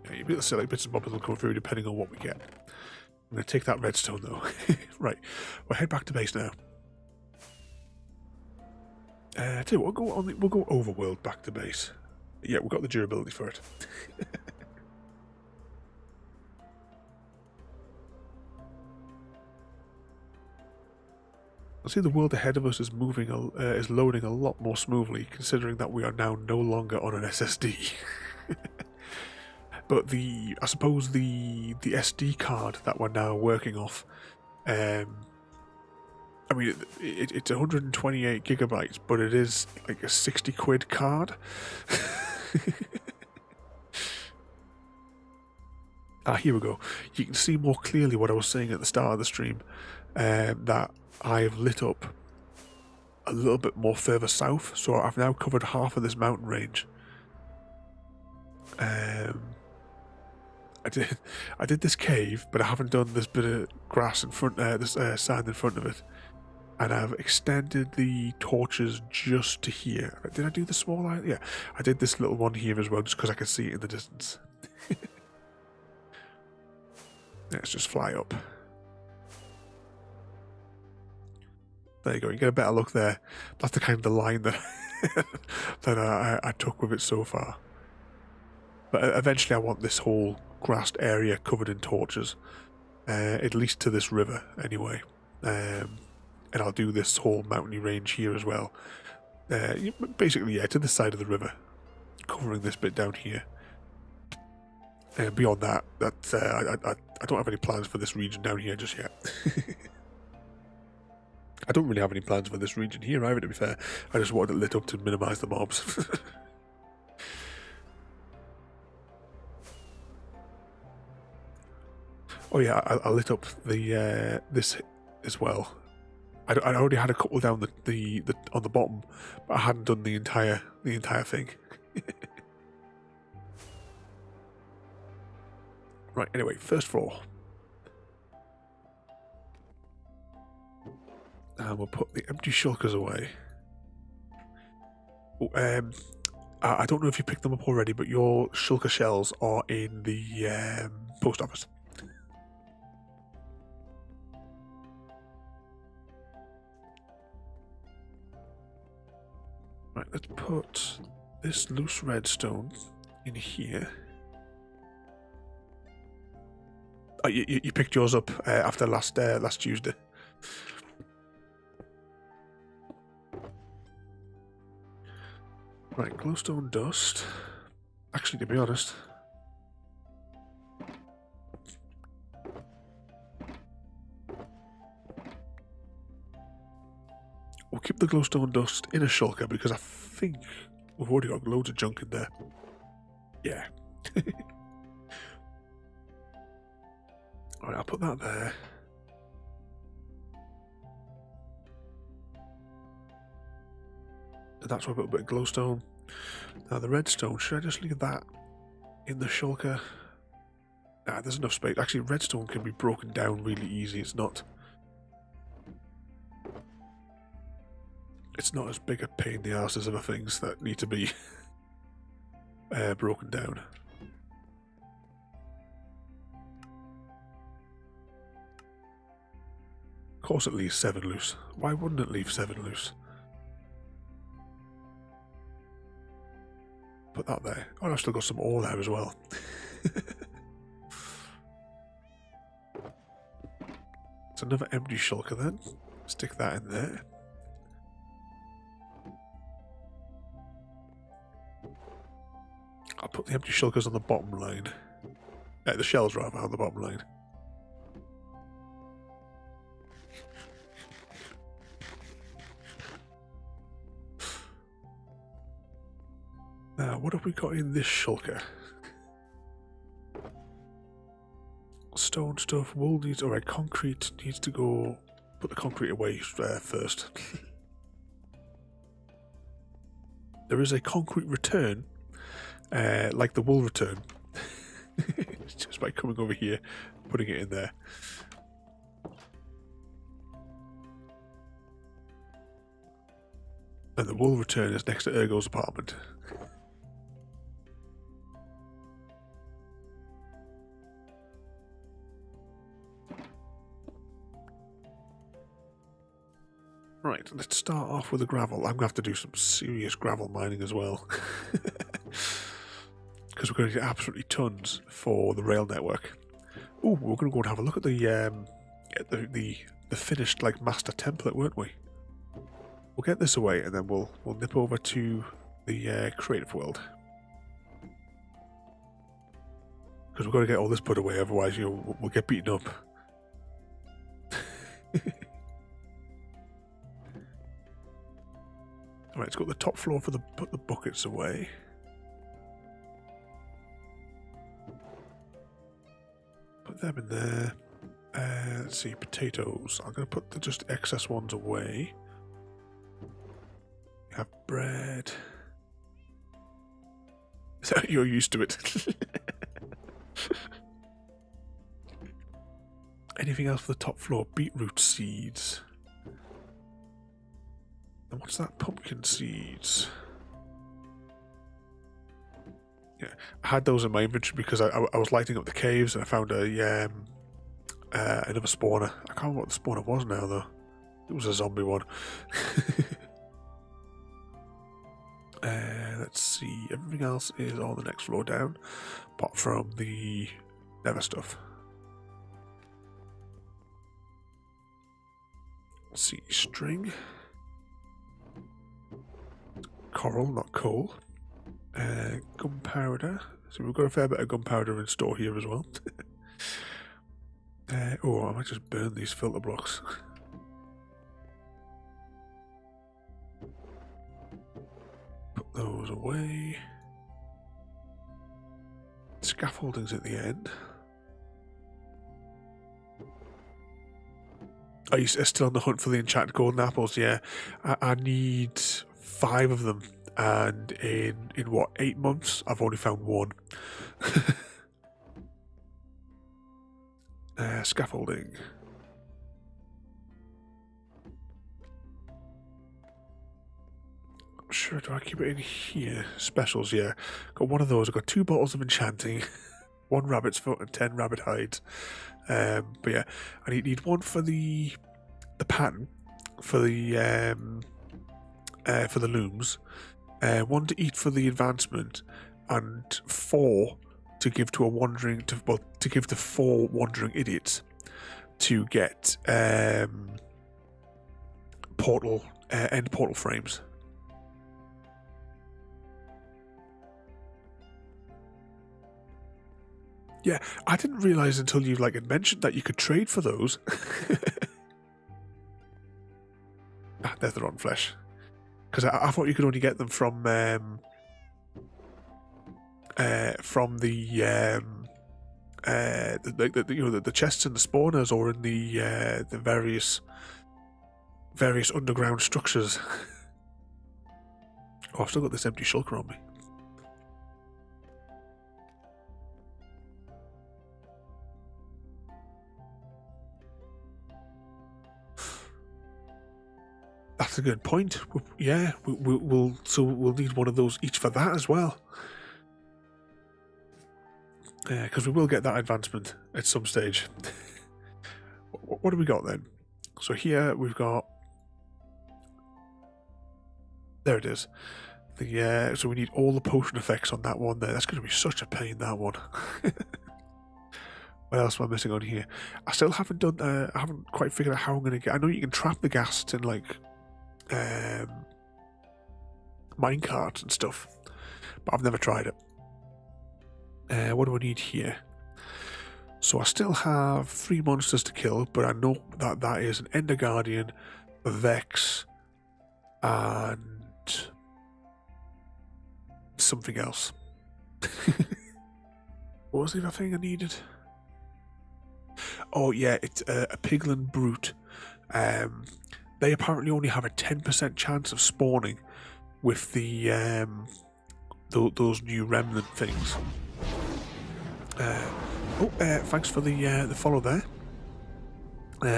Yeah, you'll be able to see like bits and bobs will come through depending on what we get. I'm going to take that redstone though. Right, we'll head back to base now. Tell you what, we'll go overworld back to base. Yeah, we've got the durability for it. I see the world ahead of us is is loading a lot more smoothly, considering that we are now no longer on an SSD. But I suppose the SD card that we're now working off, I mean, it's 128 gigabytes, but it is like a 60 quid card. Here we go. You can see more clearly what I was saying at the start of the stream, that I've lit up a little bit more further south, so I've now covered half of this mountain range. I did this cave, but I haven't done this bit of grass in front, this sand in front of it, and I've extended the torches just to here. Did I do the small line? Yeah, I did this little one here as well, just because I could see it in the distance. Let's just fly up. There you go. You get a better look there. That's the kind of the line that that I took with it so far. But eventually, I want this whole grassed area covered in torches, at least to this river, anyway. And I'll do this whole mountainy range here as well. Basically, yeah, to this side of the river, covering this bit down here. And beyond that, I don't have any plans for this region down here just yet. I don't really have any plans for this region here either, to be fair. I just wanted it lit up to minimise the mobs. Oh yeah, I lit up the this as well. I already had a couple down the on the bottom, but I hadn't done the entire thing. Right. Anyway, first floor. And we'll put the empty shulkers away. Oh, I don't know if you picked them up already, but your shulker shells are in the post office. Right, let's put this loose redstone in here. Oh, you picked yours up after last Tuesday. Right, glowstone dust. Actually, to be honest, we'll keep the glowstone dust in a shulker because I think we've already got loads of junk in there. Yeah. Alright, I'll put that there. And that's why I put a bit of glowstone. Now the redstone, should I just leave that in the shulker? Nah, there's enough space. Actually, redstone can be broken down really easy. It's not as big a pain in the arse as other things that need to be broken down. Of course it leaves 7 loose. Why wouldn't it leave 7 loose? Put that there. Oh, I've still got some ore there as well. It's another empty shulker then. Stick that in there. I'll put the empty shulkers on the bottom line. The shells rather, on the bottom line. What have we got in this shulker? Stone stuff, wool needs... Alright, concrete needs to go... Put the concrete away first. There is a concrete return, like the wool return. Just by coming over here, putting it in there. And the wool return is next to Ergo's apartment. Right, let's start off with the gravel. I'm going to have to do some serious gravel mining as well. Because we're going to get absolutely tons for the rail network. Oh, we're going to go and have a look at the finished like master template, weren't we? We'll get this away and then we'll nip over to the creative world. Because we've got to get all this put away, otherwise we'll get beaten up. Alright, let's go to the top floor for put the buckets away. Put them in there. Let's see, potatoes. I'm going to put the just excess ones away. We have bread. You're used to it. Anything else for the top floor? Beetroot seeds. And what's that? Pumpkin seeds. Yeah, I had those in my inventory because I was lighting up the caves and I found another spawner. I can't remember what the spawner was now though. It was a zombie one. Let's see. Everything else is on the next floor down, apart from the Nether stuff. Let's see. String. Coral, not coal. Gunpowder. So we've got a fair bit of gunpowder in store here as well. Oh, I might just burn these filter blocks. Put those away. Scaffolding's at the end. Are you still on the hunt for the enchanted golden apples? Yeah. I need 5 of them. And in what, 8 months, I've only found 1. Scaffolding. Sure, do I keep it in here? Specials, yeah. Got one of those. I've got 2 bottles of enchanting, 1 rabbit's foot, and 10 rabbit hides. But yeah, I need 1 for the pattern, for the looms. 1 to eat for the advancement, and 4 to give to to give to 4 wandering idiots to get end portal frames. Yeah, I didn't realize until you had mentioned that you could trade for those. They're the wrong flesh. Because I thought you could only get them from the chests and the spawners, or in the various underground structures. Oh, I've still got this empty shulker on me. That's a good point. Yeah, we'll need 1 of those each for that as well. Because we will get that advancement at some stage. What do we got then? So here we've got... There it is. So we need all the potion effects on that one there. That's going to be such a pain, that one. What else am I missing on here? I still haven't done... I haven't quite figured out how I'm going to get... I know you can trap the ghasts in minecarts and stuff, but I've never tried it. What do I need here? So I still have 3 monsters to kill, but I know that is an Ender Guardian, a Vex, and something else. What was the other thing I needed? Oh yeah, it's a piglin brute. They apparently only have a 10% chance of spawning with the those new remnant things. Thanks for the follow there.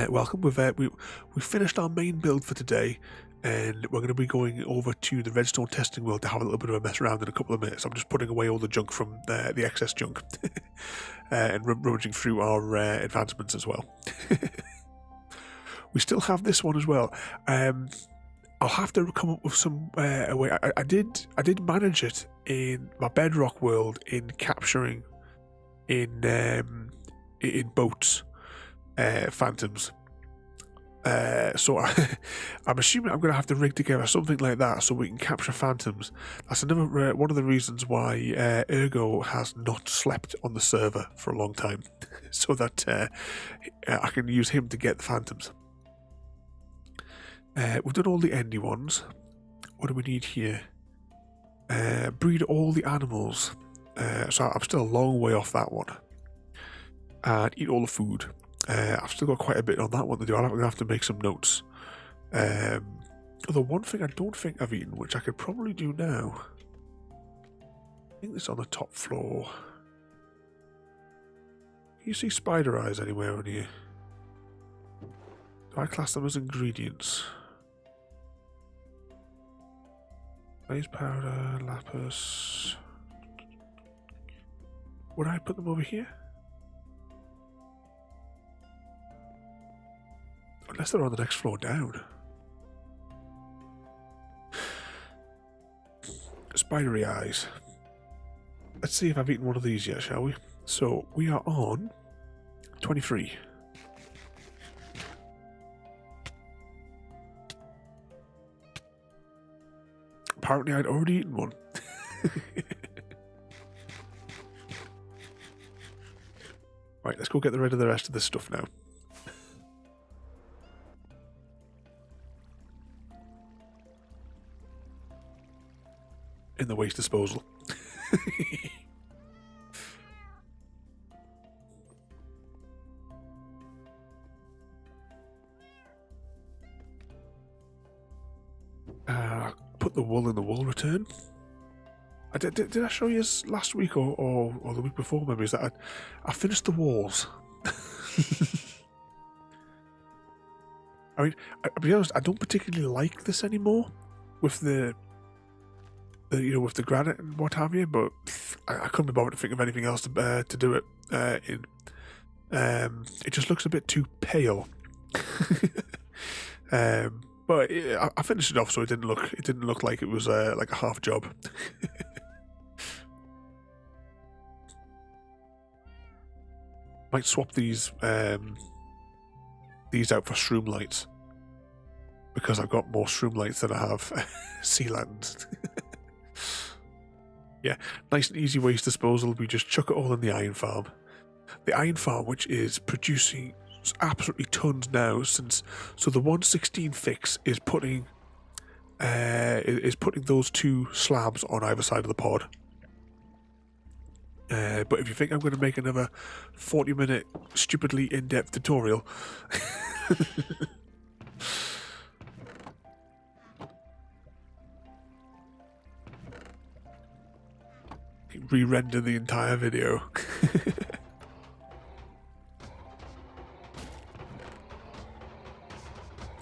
Welcome. We finished our main build for today, and we're going to be going over to the Redstone testing world to have a little bit of a mess around in a couple of minutes. I'm just putting away all the junk from the excess junk and rummaging through our advancements as well. We still have this one as well. I'll have to come up with some way. I did manage it in my Bedrock world in capturing in boats phantoms. So I'm assuming I'm going to have to rig together something like that so we can capture phantoms. That's another one of the reasons why Ergo has not slept on the server for a long time, so that I can use him to get the phantoms. We've done all the endy ones. What do we need here? Breed all the animals. So I'm still a long way off that one. And eat all the food. I've still got quite a bit on that one to do. I'm going to have to make some notes. The one thing I don't think I've eaten, which I could probably do now. I think it's on the top floor. Can you see spider eyes anywhere on here? Do I class them as ingredients? Blaze powder, lapis. Would I put them over here? Unless they're on the next floor down. Spidery eyes. Let's see if I've eaten one of these yet, shall we? So we are on 23. Apparently I'd already eaten one. Right, let's go get rid of the rest of this stuff now. In the waste disposal. Put the wool in the wool return. Did I show you last week or the week before? Maybe is that I finished the walls. I mean, I'll be honest. I don't particularly like this anymore with the with the granite and what have you. But I couldn't be bothered to think of anything else to do it in. It just looks a bit too pale. But I finished it off, so it didn't look like it was like a half job. Might swap these out for shroom lights because I've got more shroom lights than I have sea lands. Yeah, nice and easy waste disposal. We just chuck it all in the iron farm. The iron farm, which is producing absolutely tons now, so the 116 fix is putting those two slabs on either side of the pod. But if you think I'm going to make another 40-minute stupidly in-depth tutorial, re-render the entire video.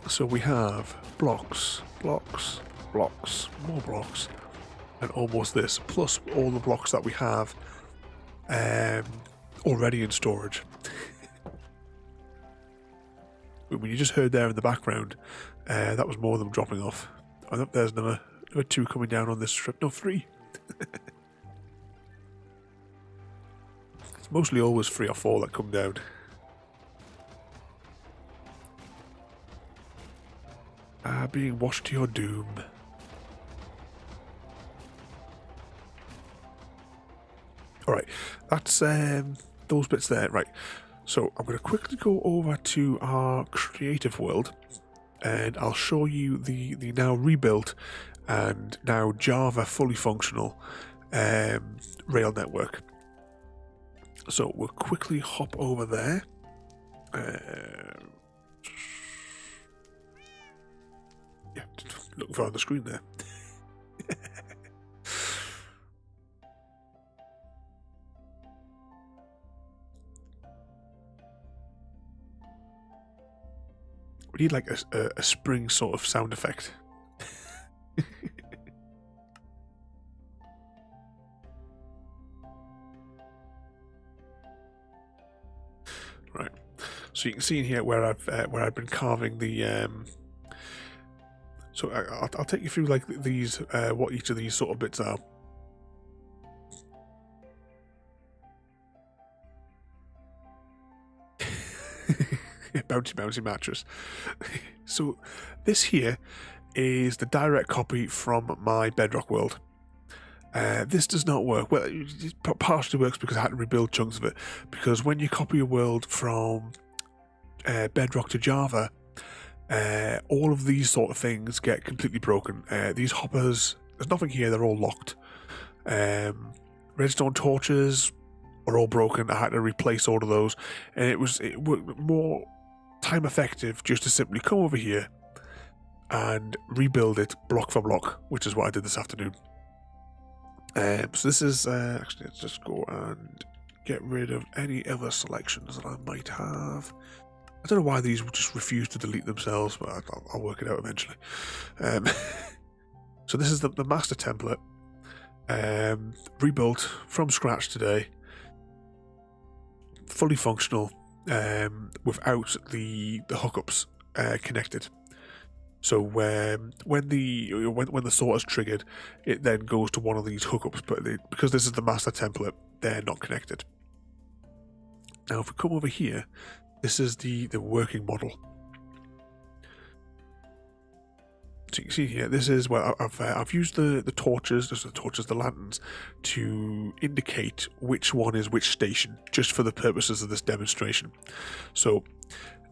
So we have blocks, more blocks, and almost this, plus all the blocks that we have already in storage. When you just heard there in the background, that was more of them dropping off. I think there's another 2 coming down on this strip. No, 3. It's mostly always 3 or 4 that come down. Being washed to your doom. Alright, that's those bits there. Right, so I'm going to quickly go over to our creative world and I'll show you the now rebuilt and now Java fully functional rail network. So we'll quickly hop over there. Yeah, looking for on the screen there. We need like a spring sort of sound effect. Right, so you can see in here where I've been carving the. So I'll take you through like these what each of these sort of bits are. Bouncy mattress. So this here is the direct copy from my Bedrock world. This does not work. Well, it partially works because I had to rebuild chunks of it. Because when you copy a world from Bedrock to Java, all of these sort of things get completely broken. These hoppers, there's nothing here, they're all locked. Redstone torches are all broken. I had to replace all of those, and it worked more time effective just to simply come over here and rebuild it block for block, which is what I did this afternoon. So this is actually, let's just go and get rid of any other selections that I might have. I don't know why these just refuse to delete themselves, but I'll work it out eventually. So this is the master template, rebuilt from scratch today, fully functional, without the hookups connected. So when the sort is triggered, it then goes to one of these hookups, but because this is the master template, they're not connected. Now, if we come over here, this is the working model. So you can see here, this is where I've used the torches, the lanterns, to indicate which one is which station, just for the purposes of this demonstration. So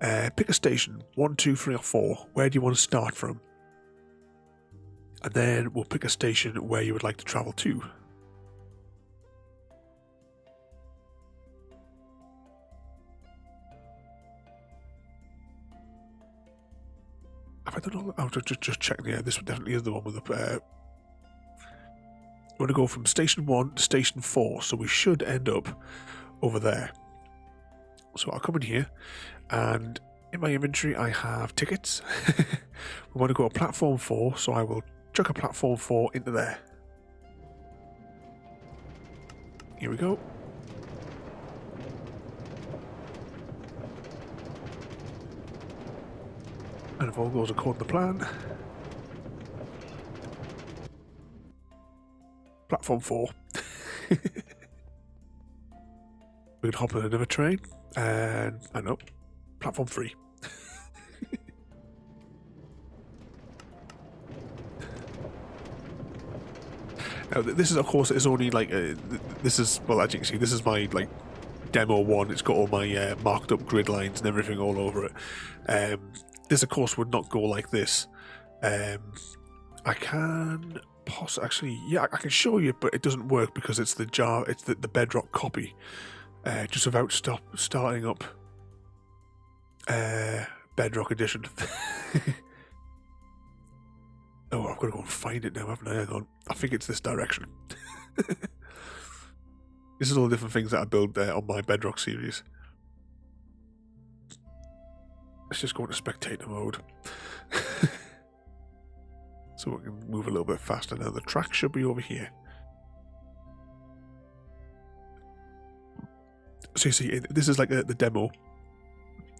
pick a station, 1, 2, 3, or 4. Where do you want to start from? And then we'll pick a station where you would like to travel to. I don't know. I'll just check. Yeah, this one definitely is the one with the. We're going to go from station 1 to station 4, so we should end up over there. So I'll come in here, and in my inventory I have tickets. We want to go to platform 4, so I will chuck a platform 4 into there. Here we go. And if all goes according to plan, platform 4. We'd hop on another train, and I know, platform 3. Now this is, of course, it's only like this is, well, as you can see, this is my like demo 1. It's got all my marked up grid lines and everything all over it. This, of course, would not go like this. I can actually, yeah, I can show you, but it doesn't work because it's the Bedrock copy. Just without starting up Bedrock Edition. Oh, I've got to go and find it now, haven't I? Hang on. I think it's this direction. This is all the different things that I build on my Bedrock series. Let's just go into spectator mode. So we can move a little bit faster now. The track should be over here. So you see, this is like the demo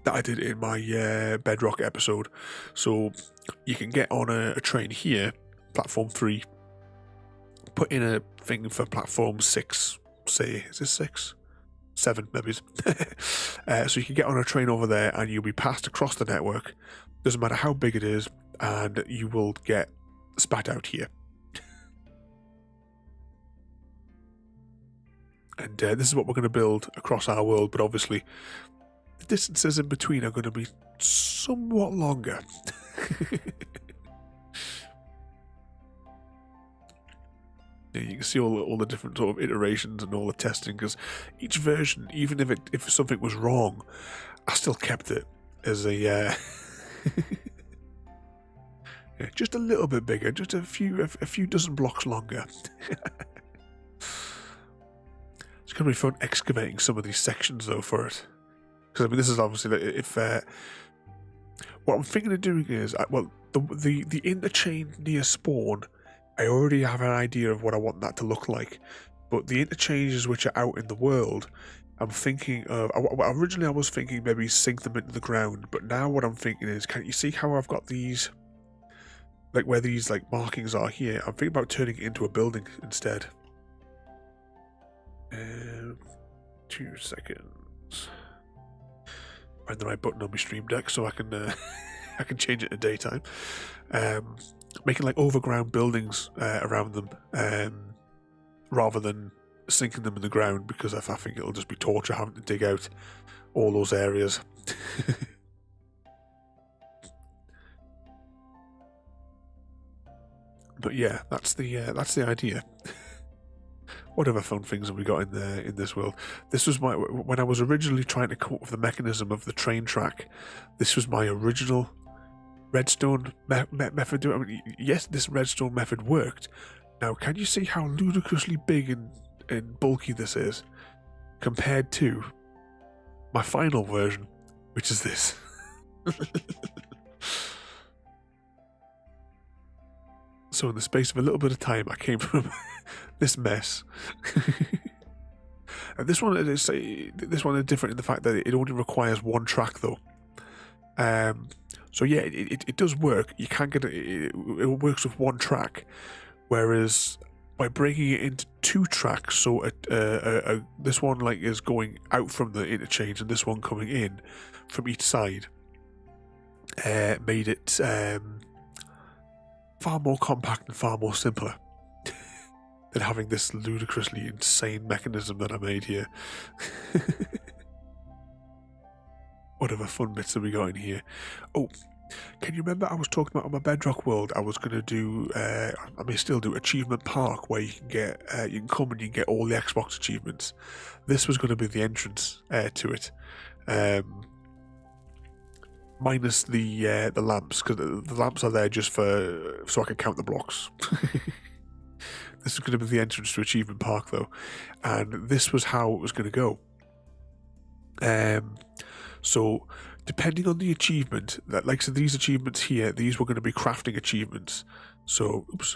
that I did in my Bedrock episode. So you can get on a train here, platform 3, put in a thing for platform 6, say, is this 6? 7 maybe. So you can get on a train over there and you'll be passed across the network. Doesn't matter how big it is, and you will get spat out here. And this is what we're going to build across our world, but obviously the distances in between are going to be somewhat longer. You can see all the different sort of iterations and all the testing, because each version, even if something was wrong, I still kept it as a yeah, just a little bit bigger, just a few dozen blocks longer. It's going to be fun excavating some of these sections though for it, because I mean this is obviously if what I'm thinking of doing is the interchain near spawn, I already have an idea of what I want that to look like, but the interchanges which are out in the world, I'm thinking of, originally I was thinking maybe sink them into the ground, but now what I'm thinking is, can you see how I've got these, like where these like markings are here? I'm thinking about turning it into a building instead. 2 seconds. Find the right button on my stream deck so I can I can change it to daytime. Making like overground buildings around them, rather than sinking them in the ground, because I think it'll just be torture having to dig out all those areas. But yeah, that's the idea. What other fun things have we got in this world? This was when I was originally trying to come up with the mechanism of the train track. This was my original redstone method. I mean, yes, this redstone method worked. Now, can you see how ludicrously big and bulky this is compared to my final version, which is this? So in the space of a little bit of time, I came from this mess. And this one is different in the fact that it only requires one track, though. So yeah, it does work. You can get it works with one track, whereas by breaking it into 2 tracks, so this one like is going out from the interchange and this one coming in from each side, made it far more compact and far more simpler than having this ludicrously insane mechanism that I made here. What other fun bits have we got in here? Oh, can you remember I was talking about on my Bedrock world, I was going to do, I may still do, Achievement Park, where you can get, you can come and you can get all the Xbox achievements. This was going to be the entrance to it. Minus the lamps, because the lamps are there just so I can count the blocks. This is going to be the entrance to Achievement Park, though, and this was how it was going to go. So depending on the achievement, so these achievements here, these were going to be crafting achievements. So, oops,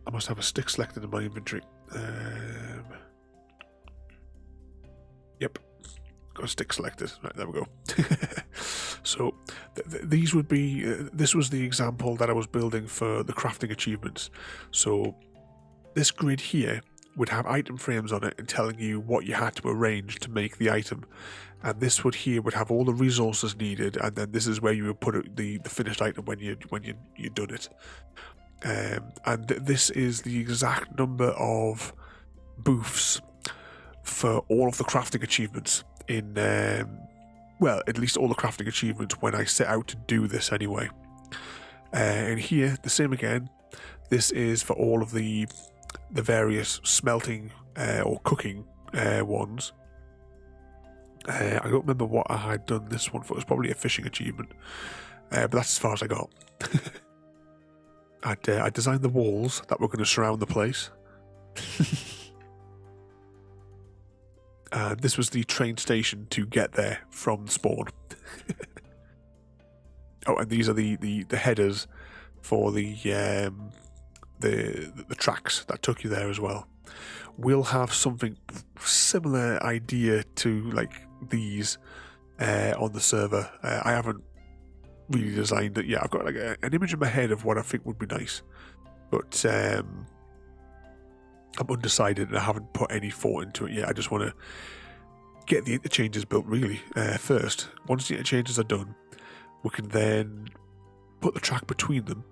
I must have a stick selected in my inventory. Yep. Got a stick selected. Right, there we go. So these would be, this was the example that I was building for the crafting achievements. So this grid here would have item frames on it and telling you what you had to arrange to make the item. And this would have all the resources needed, and then this is where you would put the finished item when you'd done it. And this is the exact number of booths for all of the crafting achievements in, well, at least all the crafting achievements when I set out to do this anyway. And here, the same again. This is for all of the various smelting or cooking ones. I don't remember what I had done this one for. It was probably a fishing achievement, but that's as far as I got. I designed the walls that were going to surround the place. And this was the train station to get there from spawn. Oh, and these are the headers for the tracks that took you there as well. We'll have something similar idea to like these on the server. I haven't really designed it yet. I've got like an image in my head of what I think would be nice, but I'm undecided and I haven't put any thought into it yet. I just want to get the interchanges built really first. Once the interchanges are done, we can then put the track between them,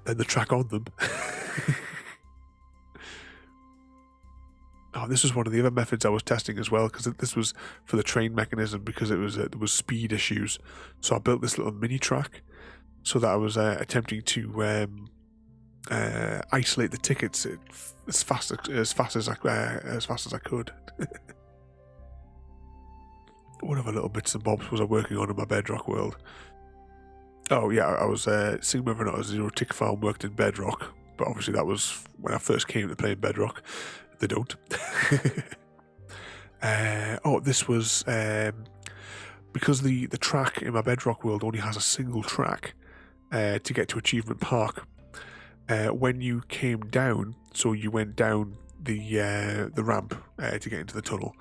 then the track on them. Oh, this was one of the other methods I was testing as well, because this was for the train mechanism, because there was speed issues. So I built this little mini track so that I was attempting to isolate the tickets as fast as I could. What other little bits and bobs was I working on in my Bedrock world? Oh yeah, I was seeing whether or not a zero tick farm worked in Bedrock, but obviously that was when I first came to playing Bedrock. They don't. This was because the track in my Bedrock world only has a single track to get to Achievement Park. When you came down, so you went down the ramp to get into the tunnel,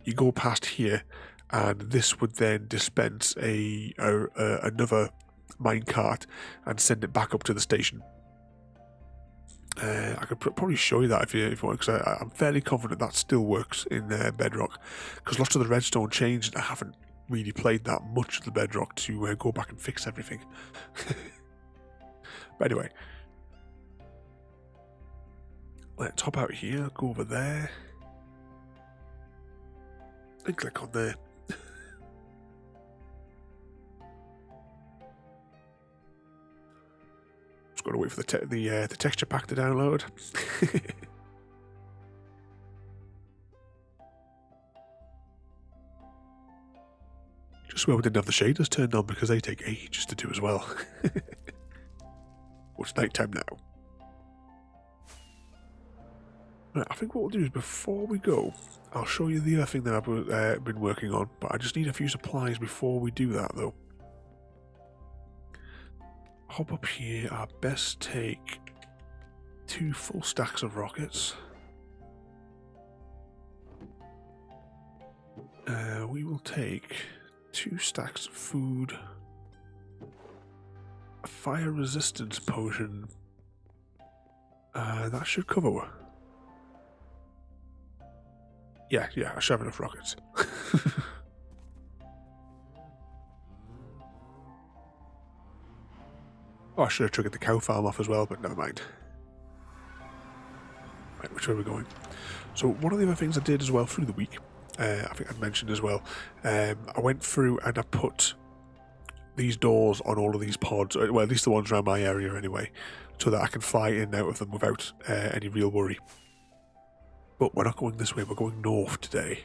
you go past here, and this would then dispense another minecart and send it back up to the station. I could probably show you that if you want, because I'm fairly confident that still works in Bedrock, because lots of the redstone changed, and I haven't really played that much of the Bedrock to go back and fix everything. But anyway, let's hop out here, go over there, and click on there. Just got to wait for the texture pack to download. Just where we didn't have the shaders turned on because they take ages to do as well. Well, it's night time now. Right, I think what we'll do is before we go, I'll show you the other thing that I've been working on, but I just need a few supplies before we do that though. Hop up here, I best take 2 full stacks of rockets. We will take 2 stacks of food, a fire resistance potion, that should cover. Yeah, I should have enough rockets. Oh, I should have triggered the cow farm off as well, but never mind. Right, which way are we going? So one of the other things I did as well through the week, I think I'd mentioned as well, I went through and I put these doors on all of these pods, well at least the ones around my area anyway, so that I can fly in and out of them without any real worry. But we're not going this way, we're going north today.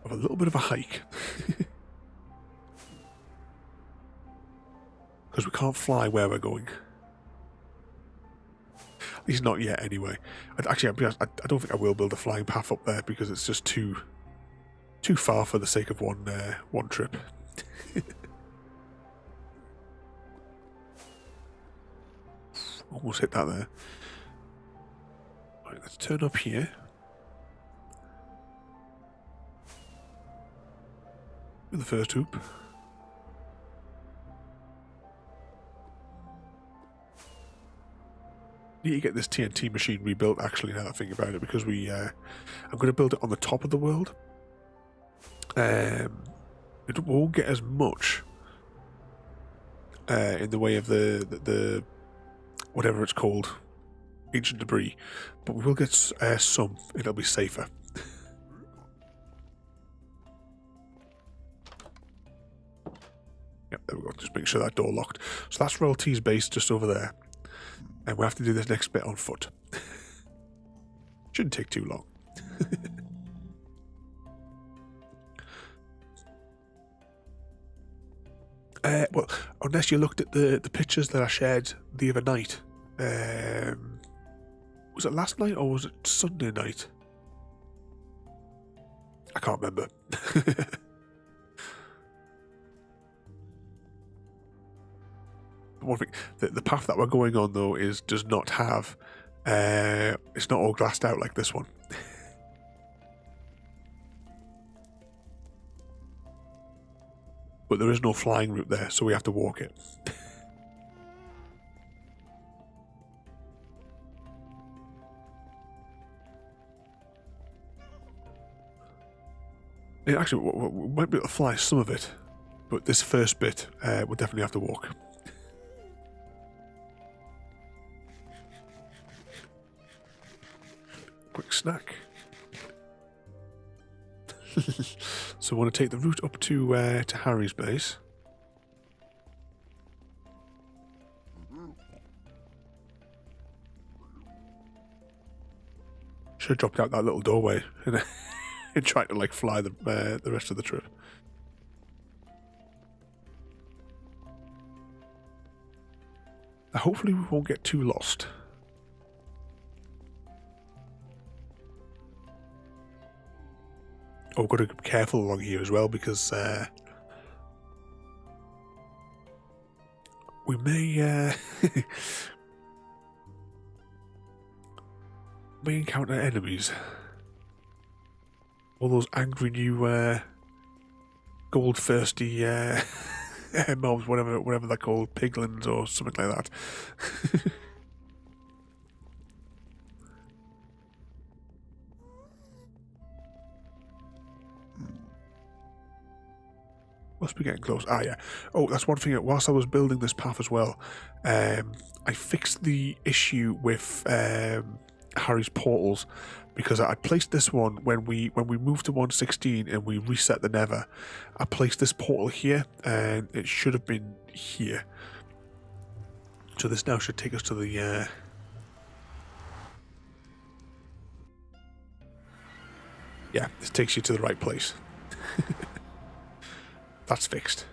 We have a little bit of a hike. Because we can't fly where we're going. At least not yet, anyway. Actually, I'll be honest, I don't think I will build a flying path up there because it's just too far for the sake of one trip. Almost hit that there. Right, let's turn up here. With the first hoop. Need to get this TNT machine rebuilt, actually, now that I think about it, because I'm going to build it on the top of the world. It won't get as much in the way of the whatever it's called, ancient debris, but we will get some. It'll be safer. Yep, there we go. Just make sure that door locked. So that's Royalty's base just over there. And we'll have to do this next bit on foot. Shouldn't take too long. Well, unless you looked at the pictures that I shared the other night. Was it last night or was it Sunday night? I can't remember. One thing, the path that we're going on though does not have, it's not all glassed out like this one. But there is no flying route there, so we have to walk it. Actually, we might be able to fly some of it, but this first bit, we'll definitely have to walk. Quick snack. So we want to take the route up to Harry's base. Should have dropped out that little doorway and, and tried to like fly the rest of the trip. Now, hopefully we won't get too lost. Oh, we've got to be careful along here as well because we may may encounter enemies. All those angry new gold thirsty mobs, whatever they're called, piglins or something like that. Must be getting close. Ah, yeah. Oh, that's one thing. Whilst I was building this path as well, I fixed the issue with Harry's portals because I placed this one when we moved to 1.16 and we reset the Nether. I placed this portal here, and it should have been here. So this now should take us to the. Yeah, this takes you to the right place. That's fixed.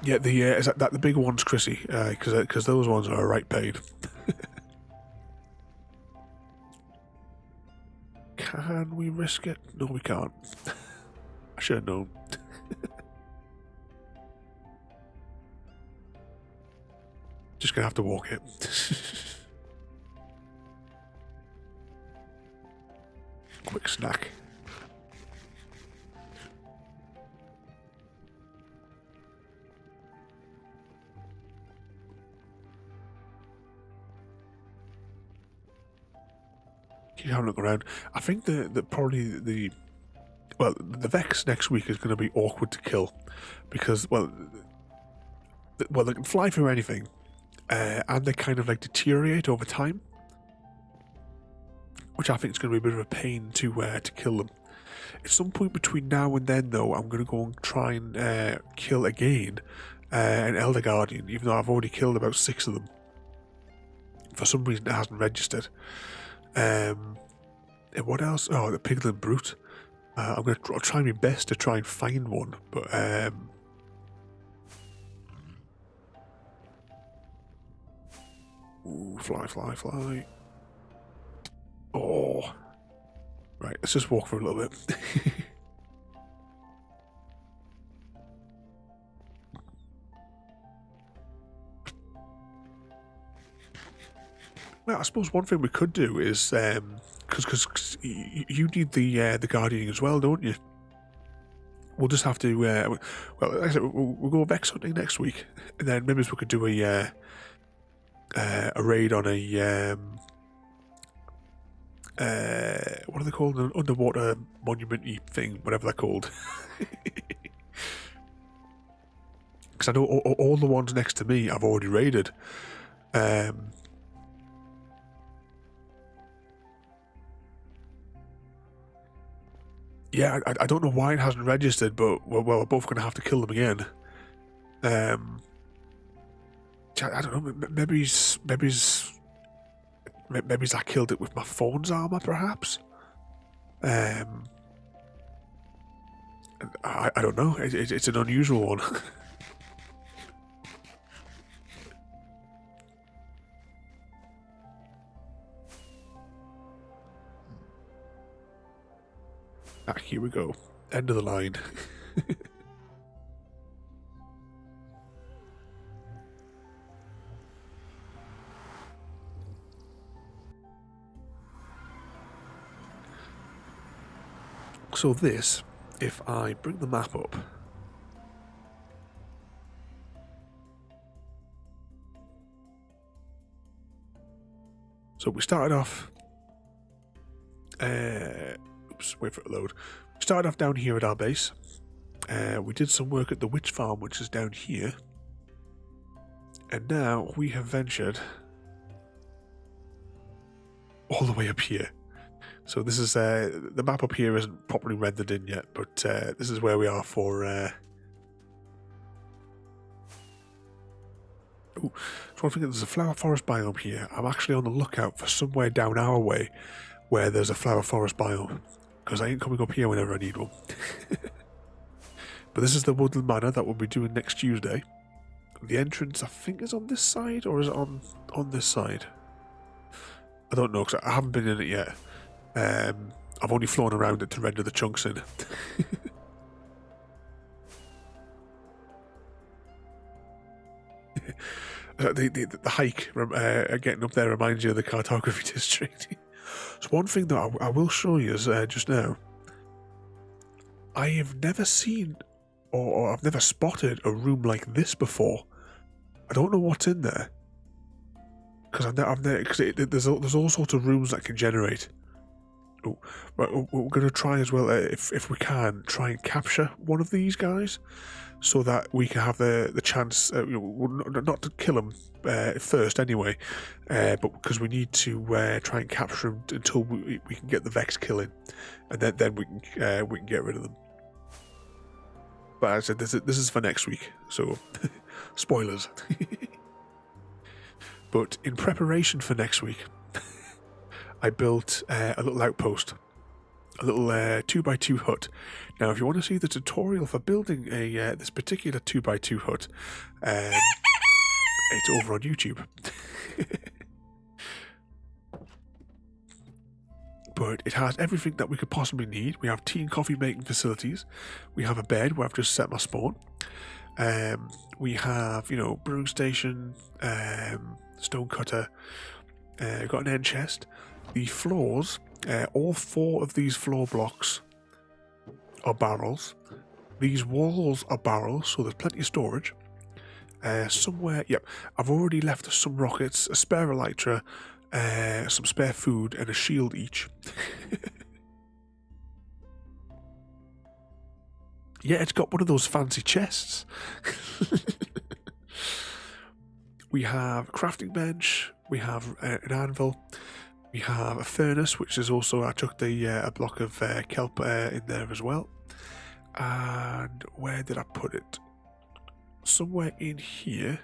Yeah, is that the big ones, Chrissy? Because those ones are right paid. Can we risk it? No, we can't. I should have known. Just gonna have to walk it. Quick snack. Keep having a look around. I think that probably the Vex next week is going to be awkward to kill because they can fly through anything. And they kind of like deteriorate over time, which I think is going to be a bit of a pain to kill them. At some point between now and then, though, I'm going to go and try and kill again an Elder Guardian, even though I've already killed about 6 of them. For some reason, it hasn't registered. And what else? Oh, the Piglin Brute. I'll try my best to try and find one, but ooh, fly. Oh. Right, let's just walk for a little bit. Well, I suppose one thing we could do is, because you need the Guardian as well, don't you? We'll just have to, well, like I said, we'll go Vex hunting next week, and then maybe we could do a raid on a what are they called? An underwater monument-y thing, whatever they're called. Because I know all the ones next to me I've already raided. Yeah, I don't know why it hasn't registered, but well, we're both going to have to kill them again. I don't know. Maybe I killed it with my phone's armor, perhaps. I don't know. It's an unusual one. Here we go. End of the line. So this, if I bring the map up, so we started off, oops, wait for it to load. We started off down here at our base. We did some work at the witch farm, which is down here. And now we have ventured all the way up here. So this is, the map up here isn't properly rendered in yet, but this is where we are for Ooh, so I'm thinking there's a flower forest biome here. I'm actually on the lookout for somewhere down our way where there's a flower forest biome, because I ain't coming up here whenever I need one. But this is the Woodland Manor that we'll be doing next Tuesday. The entrance, I think, is on this side, or is it on this side? I don't know, because I haven't been in it yet. I've only flown around it to render the chunks in. The hike getting up there reminds you of the cartography district. So one thing that I will show you is just now, I have never seen or I've never spotted a room like this before. I don't know what's in there, because there's all sorts of rooms that can generate. Oh, but we're going to try as well, if we can, try and capture one of these guys, so that we can have the chance, not to kill him first anyway, but because we need to try and capture him until we can get the Vex killing, and then we can get rid of them. But as I said, this is for next week, so spoilers. But in preparation for next week, I built a little outpost, a little 2x2 hut. Now, if you want to see the tutorial for building this particular 2x2 hut, it's over on YouTube. But it has everything that we could possibly need. We have tea and coffee making facilities. We have a bed where I've just set my spawn. We have, brewing station, stone cutter. Got an end chest. The floors, all 4 of these floor blocks are barrels. These walls are barrels, so there's plenty of storage. Somewhere, yep, I've already left some rockets, a spare elytra, some spare food, and a shield each. Yeah, it's got one of those fancy chests. We have a crafting bench, we have an anvil, we have a furnace, which is also, I chucked a block of kelp in there as well. And where did I put it? Somewhere in here.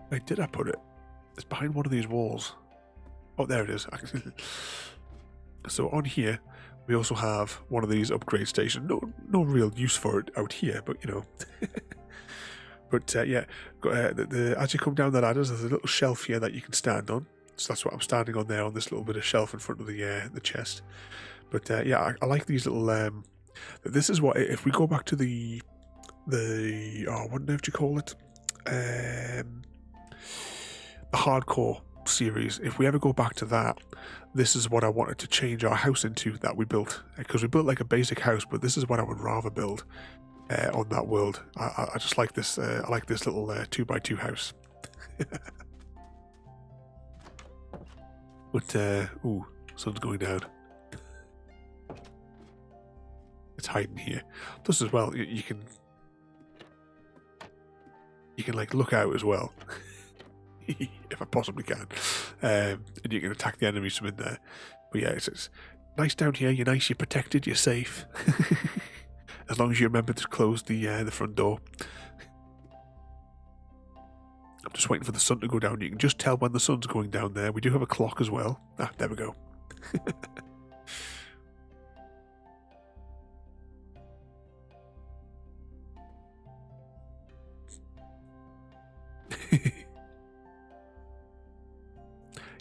Where did I put it? It's behind one of these walls. Oh, there it is. So on here, we also have one of these upgrade stations. No real use for it out here, but But yeah, as you come down the ladders, there's a little shelf here that you can stand on. So that's what I'm standing on there, on this little bit of shelf in front of the chest. But yeah, I like these little. This is what, if we go back to the what do you call it? The hardcore series. If we ever go back to that, this is what I wanted to change our house into that we built, because we built like a basic house, but this is what I would rather build on that world. I just like this. I like this little 2x2 house. But ooh, sun's going down. It's hiding here. Plus, as well, you can like look out as well, if I possibly can, and you can attack the enemies from in there. But yeah, it's nice down here. You're nice. You're protected. You're safe. As long as you remember to close the front door. I'm just waiting for the sun to go down. You can just tell when the sun's going down there. We do have a clock as well. Ah, there we go.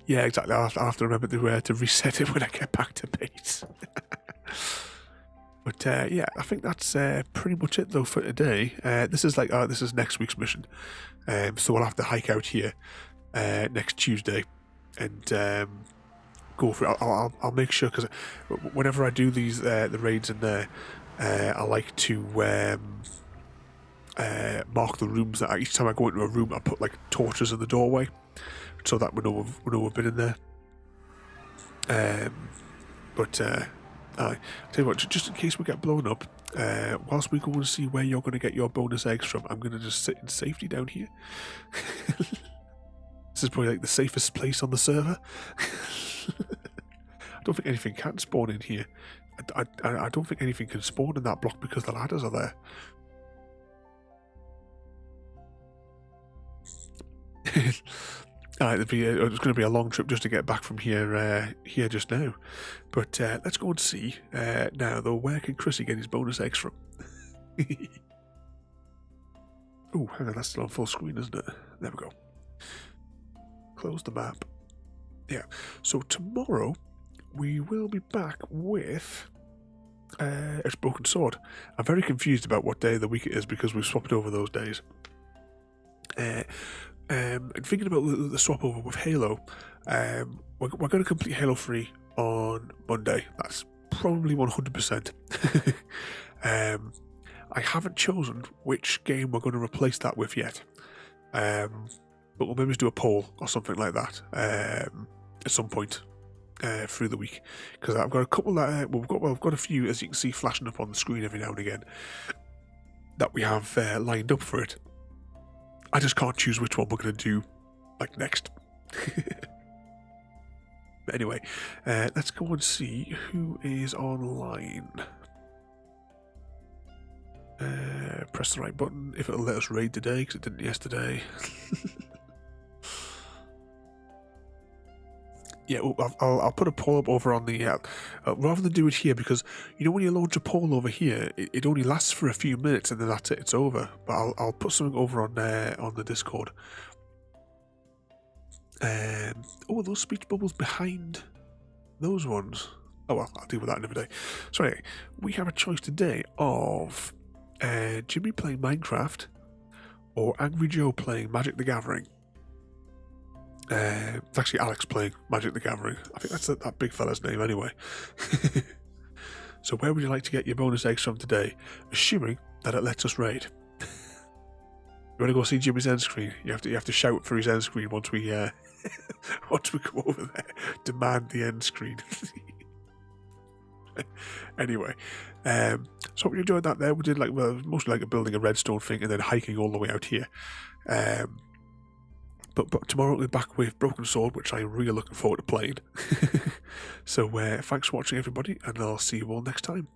Yeah, exactly. I'll have to remember to reset it when I get back to base. But yeah, I think that's pretty much it though for today. This is next week's mission, so we'll have to hike out here next Tuesday and go for it. I'll make sure, because whenever I do these the raids in there, I like to mark the rooms that each time I go into a room, I put like torches in the doorway, so that we know we've been in there. But I'll tell you what, just in case we get blown up, whilst we go and see where you're going to get your bonus eggs from, I'm going to just sit in safety down here. This is probably like the safest place on the server. I don't think anything can spawn in here. I don't think anything can spawn in that block because the ladders are there. It's going to be a long trip just to get back from here just now. But let's go and see now, though, where can Chrissy get his bonus eggs from? Oh, hang on, that's still on full screen, isn't it? There we go. Close the map. Yeah, so tomorrow we will be back with it's Broken Sword. I'm very confused about what day of the week it is because we've swapped over those days. And thinking about the swap over with Halo, we're going to complete Halo 3 on Monday. That's probably 100%. I haven't chosen which game we're going to replace that with yet. But we'll maybe do a poll or something like that at some point through the week, because I've got a couple that we've got a few, as you can see, flashing up on the screen every now and again that we have lined up for it. I just can't choose which one we're going to do like next. But anyway, let's go and see who is online. Press the right button if it'll let us raid today, because it didn't yesterday. Yeah, I'll put a poll up over on the rather than do it here, because you know when you launch a poll over here, it only lasts for a few minutes and then that's it, it's over. But I'll put something over on the Discord. Oh, those speech bubbles behind those ones. Oh well, I'll deal with that another day. So anyway, we have a choice today of Jimmy playing Minecraft or Angry Joe playing Magic the Gathering. It's actually Alex playing Magic the Gathering. I think that's that big fella's name anyway. So where would you like to get your bonus eggs from today? Assuming that it lets us raid. You want to go see Jimmy's end screen? You have to shout for his end screen once we once we come over there. Demand the end screen. Anyway, so hope you enjoyed that there. We did mostly like building a redstone thing and then hiking all the way out here. But tomorrow we'll be back with Broken Sword, which I'm really looking forward to playing. So thanks for watching, everybody, and I'll see you all next time.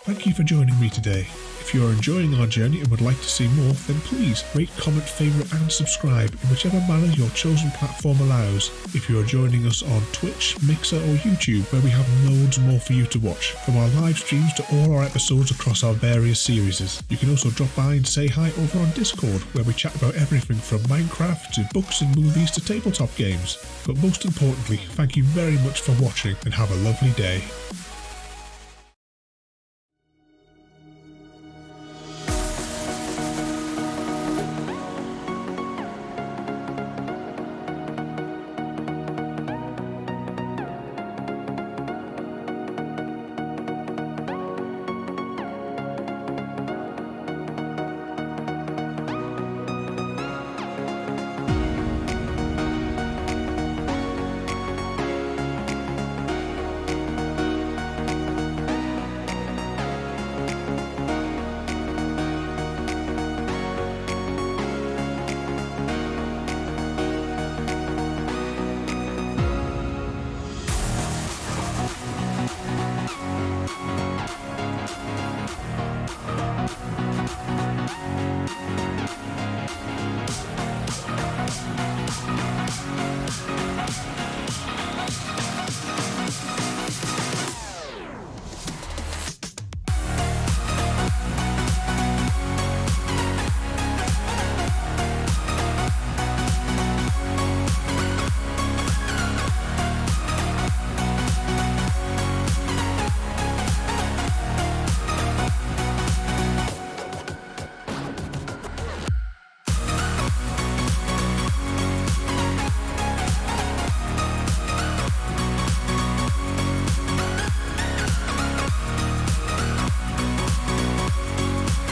Thank you for joining me today. If you are enjoying our journey and would like to see more, then please rate, comment, favourite and subscribe in whichever manner your chosen platform allows. If you are joining us on Twitch, Mixer or YouTube, where we have loads more for you to watch, from our live streams to all our episodes across our various series. You can also drop by and say hi over on Discord, where we chat about everything from Minecraft to books and movies to tabletop games. But most importantly, thank you very much for watching and have a lovely day.